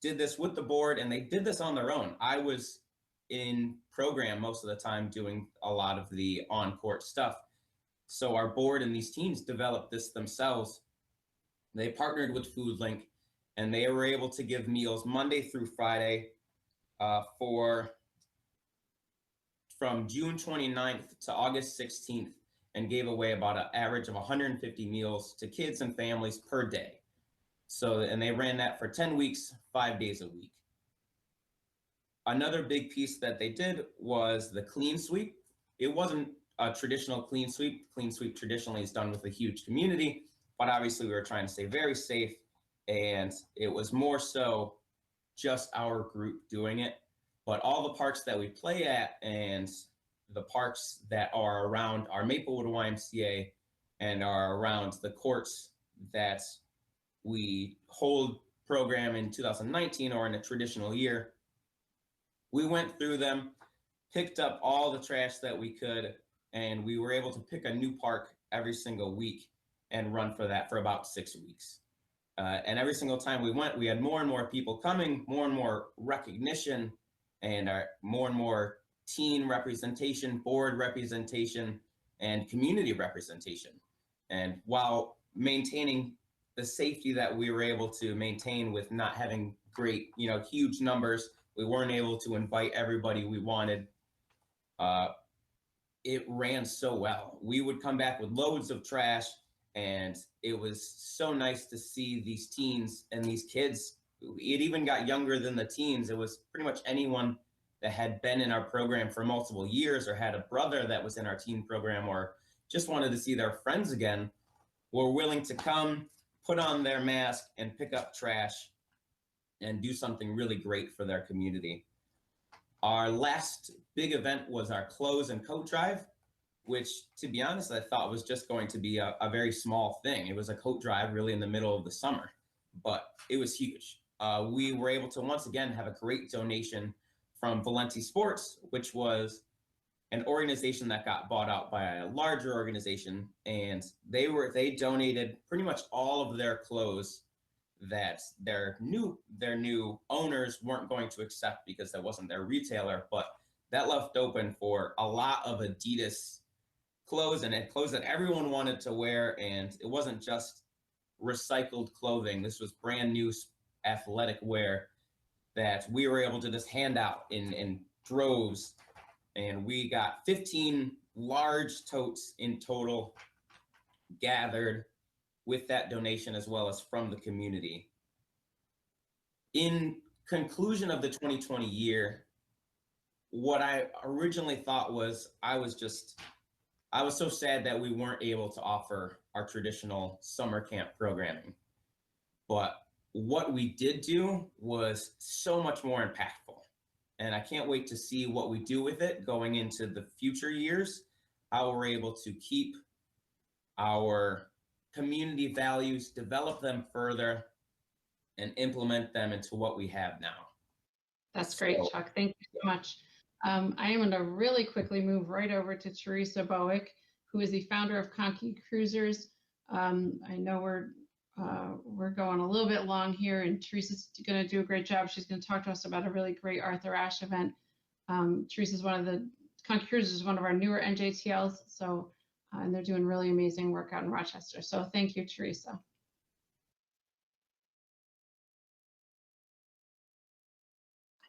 did this with the board and they did this on their own. I was in program most of the time doing a lot of the on-court stuff. So our board and these teams developed this themselves. They partnered with Food Link and they were able to give meals Monday through Friday from June 29th to August 16th, and gave away about an average of 150 meals to kids and families per day. So, and they ran that for 10 weeks, 5 days a week. Another big piece that they did was the clean sweep. It wasn't a traditional clean sweep. Clean sweep traditionally is done with a huge community, but obviously we were trying to stay very safe, and it was more so just our group doing it. But all the parks that we play at and the parks that are around our Maplewood YMCA and are around the courts that we hold program in 2019 or in a traditional year, we went through them, picked up all the trash that we could, and we were able to pick a new park every single week and run for that for about 6 weeks. And every single time we went, we had more and more people coming, more and more recognition, and more and more teen representation, board representation, and community representation. And while maintaining the safety that we were able to maintain with not having great, huge numbers, we weren't able to invite everybody we wanted. It ran so well. We would come back with loads of trash, and it was so nice to see these teens and these kids. It even got younger than the teens. It was pretty much anyone that had been in our program for multiple years or had a brother that was in our teen program or just wanted to see their friends again, were willing to come, put on their mask, and pick up trash and do something really great for their community. Our last big event was our close and coat drive, which, to be honest, I thought was just going to be a very small thing. It was a coat drive really in the middle of the summer, but it was huge. We were able to once again have a great donation from Valenti Sports, which was an organization that got bought out by a larger organization, and they donated pretty much all of their clothes that their new owners weren't going to accept because that wasn't their retailer, but that left open for a lot of Adidas clothes and clothes that everyone wanted to wear. And it wasn't just recycled clothing. This was brand new athletic wear that we were able to just hand out in droves. And we got 15 large totes in total gathered with that donation, as well as from the community. In conclusion of the 2020 year, what I originally thought was, I was so sad that we weren't able to offer our traditional summer camp programming. But what we did do was so much more impactful. And I can't wait to see what we do with it going into the future years, how we're able to keep our community values, develop them further, and implement them into what we have now. That's great, Chuck. Thank you so much. I am going to really quickly move right over to Teresa Bowick, who is the founder of Conkey Cruisers. I know we're going a little bit long here, and Teresa's going to do a great job. She's going to talk to us about a really great Arthur Ashe event. Teresa's Conkey Cruisers is one of our newer NJTLs, so and they're doing really amazing work out in Rochester. So thank you, Teresa.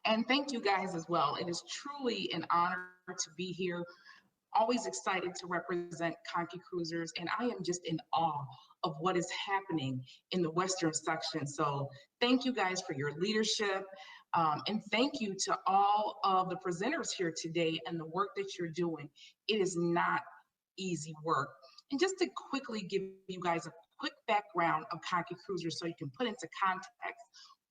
And thank you guys as well. It is truly an honor to be here. Always excited to represent Conkey Cruisers, and I am just in awe of what is happening in the Western section. So thank you guys for your leadership, and thank you to all of the presenters here today and the work that you're doing. It is not easy work. And just to quickly give you guys a quick background of Conkey Cruisers so you can put into context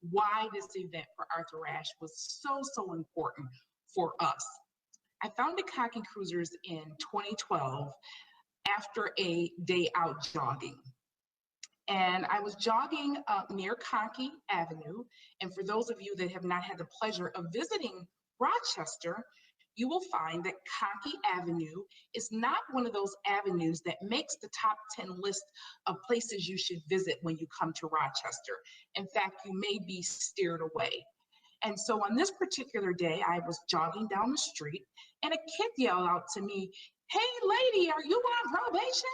why this event for Arthur Ashe was so important for us. I founded Conkey Cruisers in 2012 after a day out jogging. And I was jogging near Conkey Avenue. And for those of you that have not had the pleasure of visiting Rochester, you will find that Conkey Avenue is not one of those avenues that makes the top 10 list of places you should visit when you come to Rochester. In fact, you may be steered away. And so on this particular day, I was jogging down the street and a kid yelled out to me, "Hey lady, are you on probation?"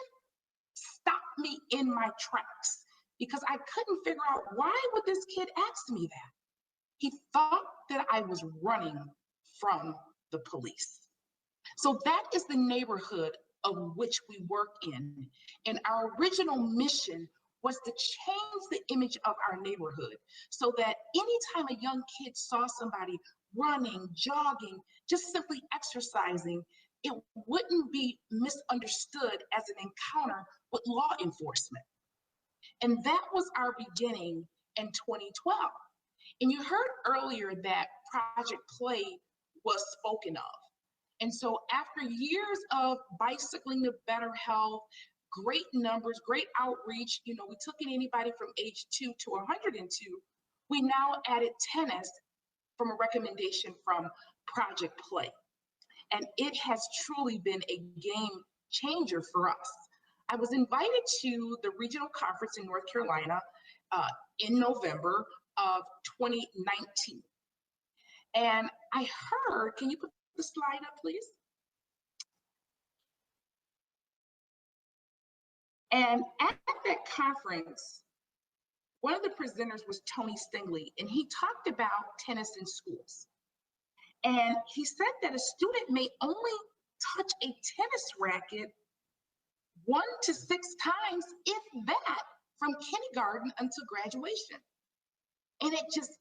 Stopped me in my tracks because I couldn't figure out why would this kid ask me that. He thought that I was running from the police. So that is the neighborhood of which we work in. And our original mission was to change the image of our neighborhood so that anytime a young kid saw somebody running, jogging, just simply exercising, it wouldn't be misunderstood as an encounter with law enforcement. And that was our beginning in 2012. And you heard earlier that Project Play was spoken of. And so after years of bicycling to better health, great numbers, great outreach, we took in anybody from age 2 to 102, we now added tennis from a recommendation from Project Play. And it has truly been a game changer for us. I was invited to the regional conference in North Carolina in November of 2019. And I heard, can you put the slide up, please? And at that conference, one of the presenters was Tony Stingley, and he talked about tennis in schools. And he said that a student may only touch a tennis racket 1 to 6 times, if that, from kindergarten until graduation. And it just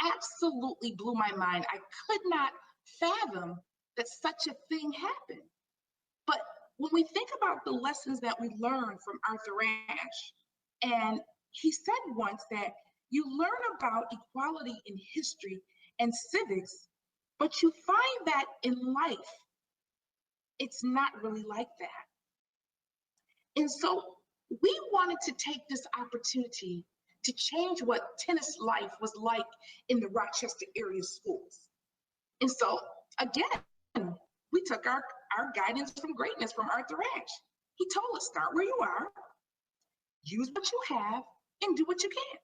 absolutely blew my mind. I could not fathom that such a thing happened. But when we think about the lessons that we learned from Arthur Ashe, and he said once that you learn about equality in history and civics, but you find that in life, it's not really like that. And so we wanted to take this opportunity to change what tennis life was like in the Rochester area schools. And so again, we took our guidance from greatness from Arthur Ashe. He told us, start where you are, use what you have, and do what you can.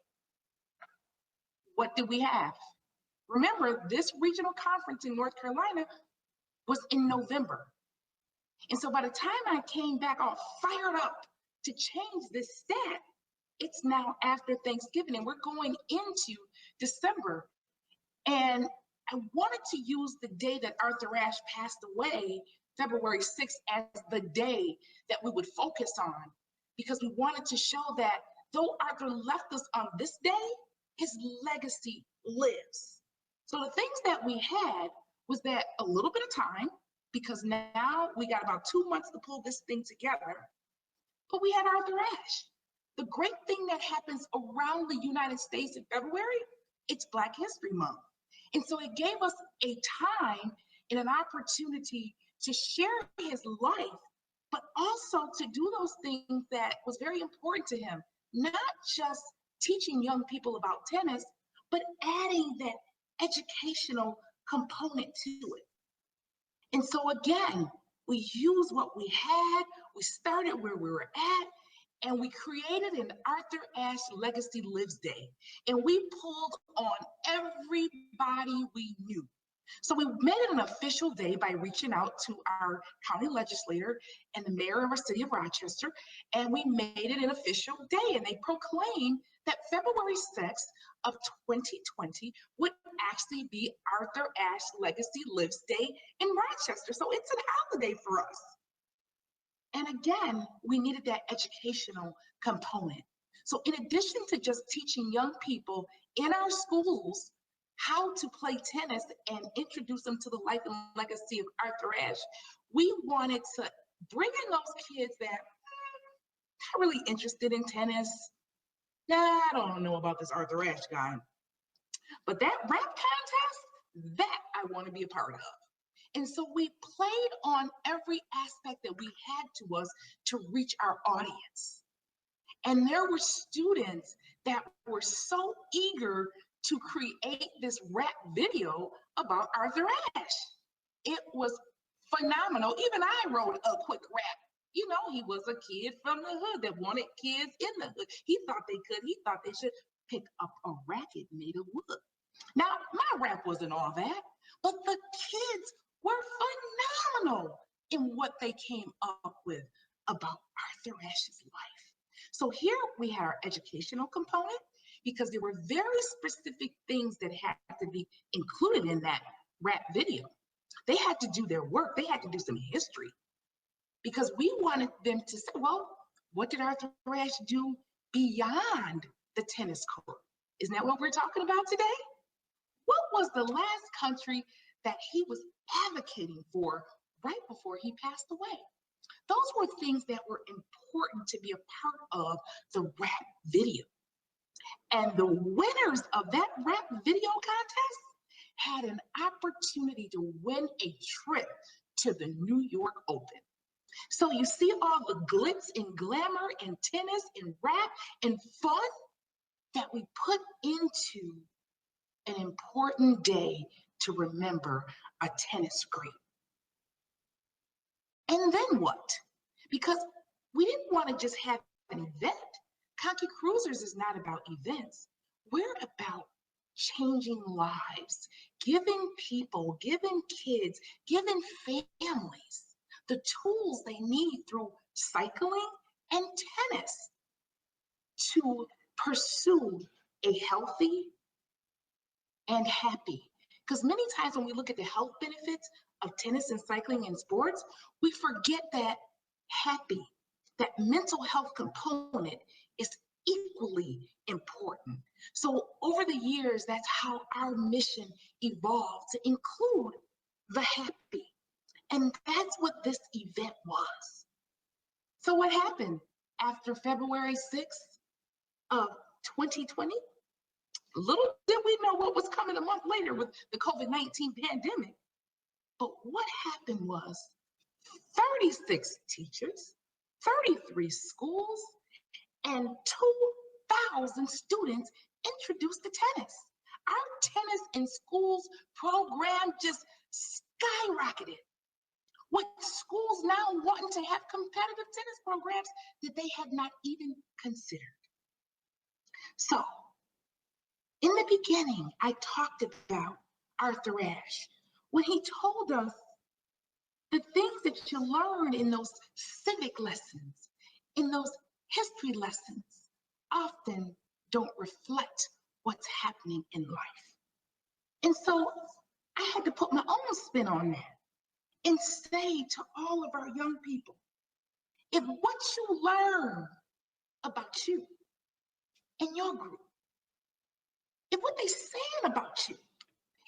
What did we have? Remember, this regional conference in North Carolina was in November. And so by the time I came back all fired up to change this stat, it's now after Thanksgiving and we're going into December. And I wanted to use the day that Arthur Ashe passed away, February 6th, as the day that we would focus on, because we wanted to show that though Arthur left us on this day, his legacy lives. So the things that we had was that a little bit of time, because now we got about 2 months to pull this thing together, but we had Arthur Ashe. The great thing that happens around the United States in February, it's Black History Month. And so it gave us a time and an opportunity to share his life, but also to do those things that was very important to him, not just teaching young people about tennis, but adding that educational component to it. And so again, we used what we had, we started where we were at, and we created an Arthur Ashe Legacy Lives Day. And we pulled on everybody we knew. So we made it an official day by reaching out to our county legislator and the mayor of our city of Rochester, and we made it an official day. And they proclaimed that February 6th of 2020 would actually be Arthur Ashe Legacy Lives Day in Rochester. So it's an holiday for us. And again, we needed that educational component. So in addition to just teaching young people in our schools how to play tennis and introduce them to the life and legacy of Arthur Ashe, we wanted to bring in those kids that not really interested in tennis. Nah, I don't know about this Arthur Ashe guy. But that rap contest, that I want to be a part of. And so we played on every aspect that we had to us to reach our audience. And there were students that were so eager to create this rap video about Arthur Ashe. It was phenomenal. Even I wrote a quick rap. You know, he was a kid from the hood that wanted kids in the hood. He thought they could, he thought they should pick up a racket made of wood. Now, my rap wasn't all that, but the kids were phenomenal in what they came up with about Arthur Ashe's life. So here we had our educational component, because there were very specific things that had to be included in that rap video. They had to do their work. They had to do some history, because we wanted them to say, well, what did Arthur Ashe do beyond the tennis court? Isn't that what we're talking about today? What was the last country that he was advocating for right before he passed away? Those were things that were important to be a part of the rap video. And the winners of that rap video contest had an opportunity to win a trip to the New York Open. So you see all the glitz and glamour and tennis and rap and fun that we put into an important day to remember a tennis great. And then what? Because we didn't want to just have an event. Conkey Cruisers is not about events. We're about changing lives, giving people, giving kids, giving families the tools they need through cycling and tennis to pursue a healthy and happy. Because many times when we look at the health benefits of tennis and cycling and sports, we forget that happy, that mental health component is equally important. So over the years, that's how our mission evolved to include the happy. And that's what this event was. So what happened after February 6th of 2020? Little did we know what was coming a month later with the COVID-19 pandemic. But what happened was 36 teachers, 33 schools, and 2,000 students introduced to tennis. Our tennis in schools program just skyrocketed, with schools now wanting to have competitive tennis programs that they had not even considered. So, in the beginning, I talked about Arthur Ashe when he told us the things that you learn in those civic lessons, in those history lessons, often don't reflect what's happening in life. And so I had to put my own spin on that and say to all of our young people, if what you learn about you and your group, if what they saying about you,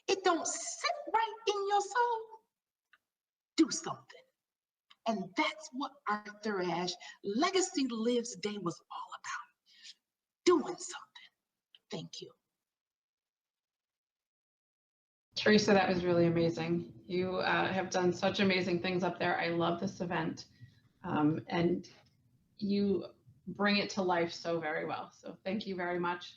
it don't sit right in your soul, do something. And that's what Arthur Ashe Legacy Lives Day was all about, doing something. Thank you. Teresa, that was really amazing. You have done such amazing things up there. I love this event. And you bring it to life so very well. So thank you very much.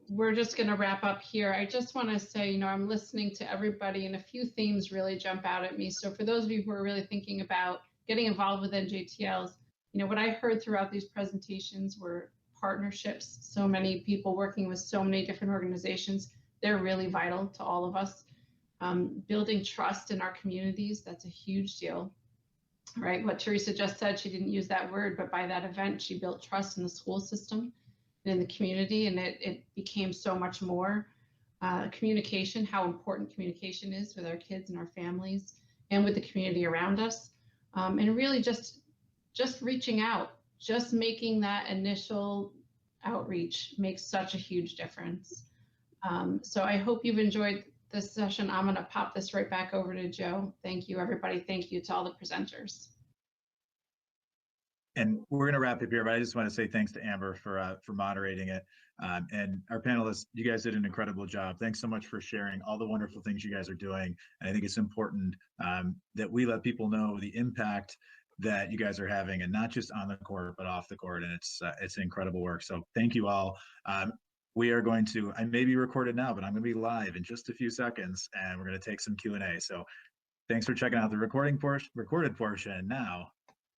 We're just going to wrap up here. I just want to say, I'm listening to everybody and a few themes really jump out at me. So for those of you who are really thinking about getting involved with NJTLs, what I heard throughout these presentations were partnerships. So many people working with so many different organizations. They're really vital to all of us. Building trust in our communities, that's a huge deal, right? What Teresa just said, she didn't use that word, but by that event, she built trust in the school system and in the community, and it became so much more. Communication, how important communication is with our kids and our families and with the community around us. And really just reaching out, just making that initial outreach makes such a huge difference. So I hope you've enjoyed this session. I'm going to pop this right back over to Joe. Thank you, everybody. Thank you to all the presenters. And we're going to wrap up here, but I just want to say thanks to Amber for moderating it. And our panelists, you guys did an incredible job. Thanks so much for sharing all the wonderful things you guys are doing. And I think it's important that we let people know the impact that you guys are having, and not just on the court, but off the court. And it's incredible work. So thank you all. We are going to, I may be recorded now, but I'm going to be live in just a few seconds, and we're going to take some Q&A. So thanks for checking out the recorded portion. Now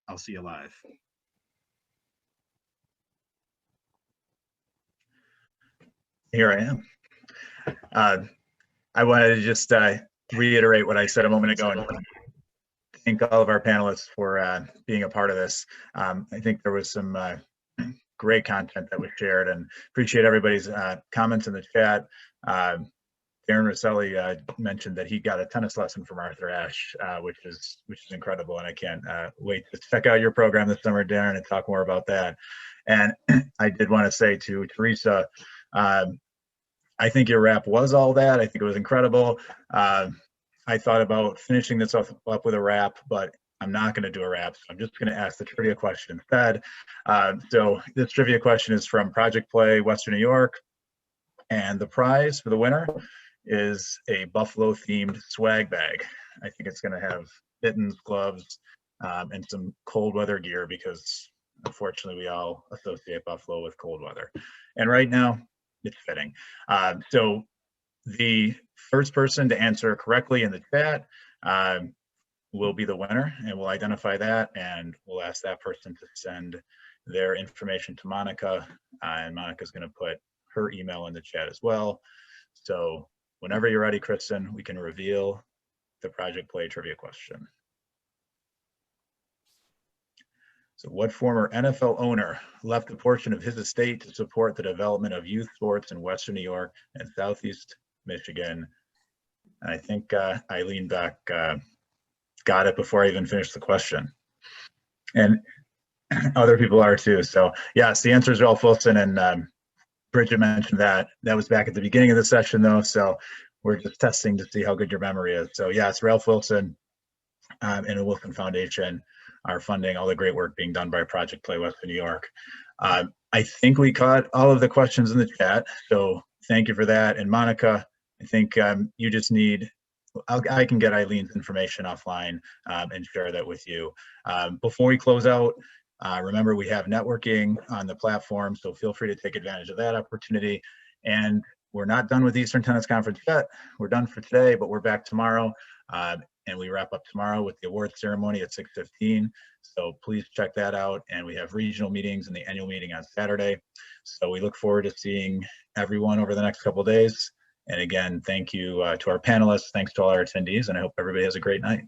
I'll see you live. Here I am. I wanted to just reiterate what I said a moment ago and thank all of our panelists for being a part of this. I think there was some great content that was shared, and appreciate everybody's comments in the chat. Darren Rosselli mentioned that he got a tennis lesson from Arthur Ashe, which is incredible, and I can't wait to check out your program this summer, Darren, and talk more about that. And I did want to say to Teresa, I think your rap was all that. I think it was incredible. I thought about finishing this up with a rap, but I'm not going to do a rap. So I'm just going to ask the trivia question instead. So this trivia question is from Project Play, Western New York. And the prize for the winner is a Buffalo themed swag bag. I think it's going to have mittens, gloves, and some cold weather gear, because unfortunately we all associate Buffalo with cold weather. And right now it's fitting. So the first person to answer correctly in the chat will be the winner, and we'll identify that, and we'll ask that person to send their information to Monica, and Monica's going to put her email in the chat as well. So whenever you're ready, Kristen, we can reveal the Project Play trivia question. So what former NFL owner left a portion of his estate to support the development of youth sports in Western New York and Southeast Michigan? And I think Eileen Beck got it before I even finished the question. And other people are too. So yes, the answer is Ralph Wilson, and Bridget mentioned that. That was back at the beginning of the session though. So we're just testing to see how good your memory is. So yes, Ralph Wilson and the Wilson Foundation are funding all the great work being done by Project Play Western New York. I think we caught all of the questions in the chat. So thank you for that. And Monica, I think you just need, I can get Eileen's information offline and share that with you. Before we close out, remember we have networking on the platform, so feel free to take advantage of that opportunity. And we're not done with the Eastern Tennis Conference yet. We're done for today, but we're back tomorrow. And we wrap up tomorrow with the awards ceremony at 6:15. So please check that out. And we have regional meetings and the annual meeting on Saturday. So we look forward to seeing everyone over the next couple of days. And again, thank you to our panelists. Thanks to all our attendees, and I hope everybody has a great night.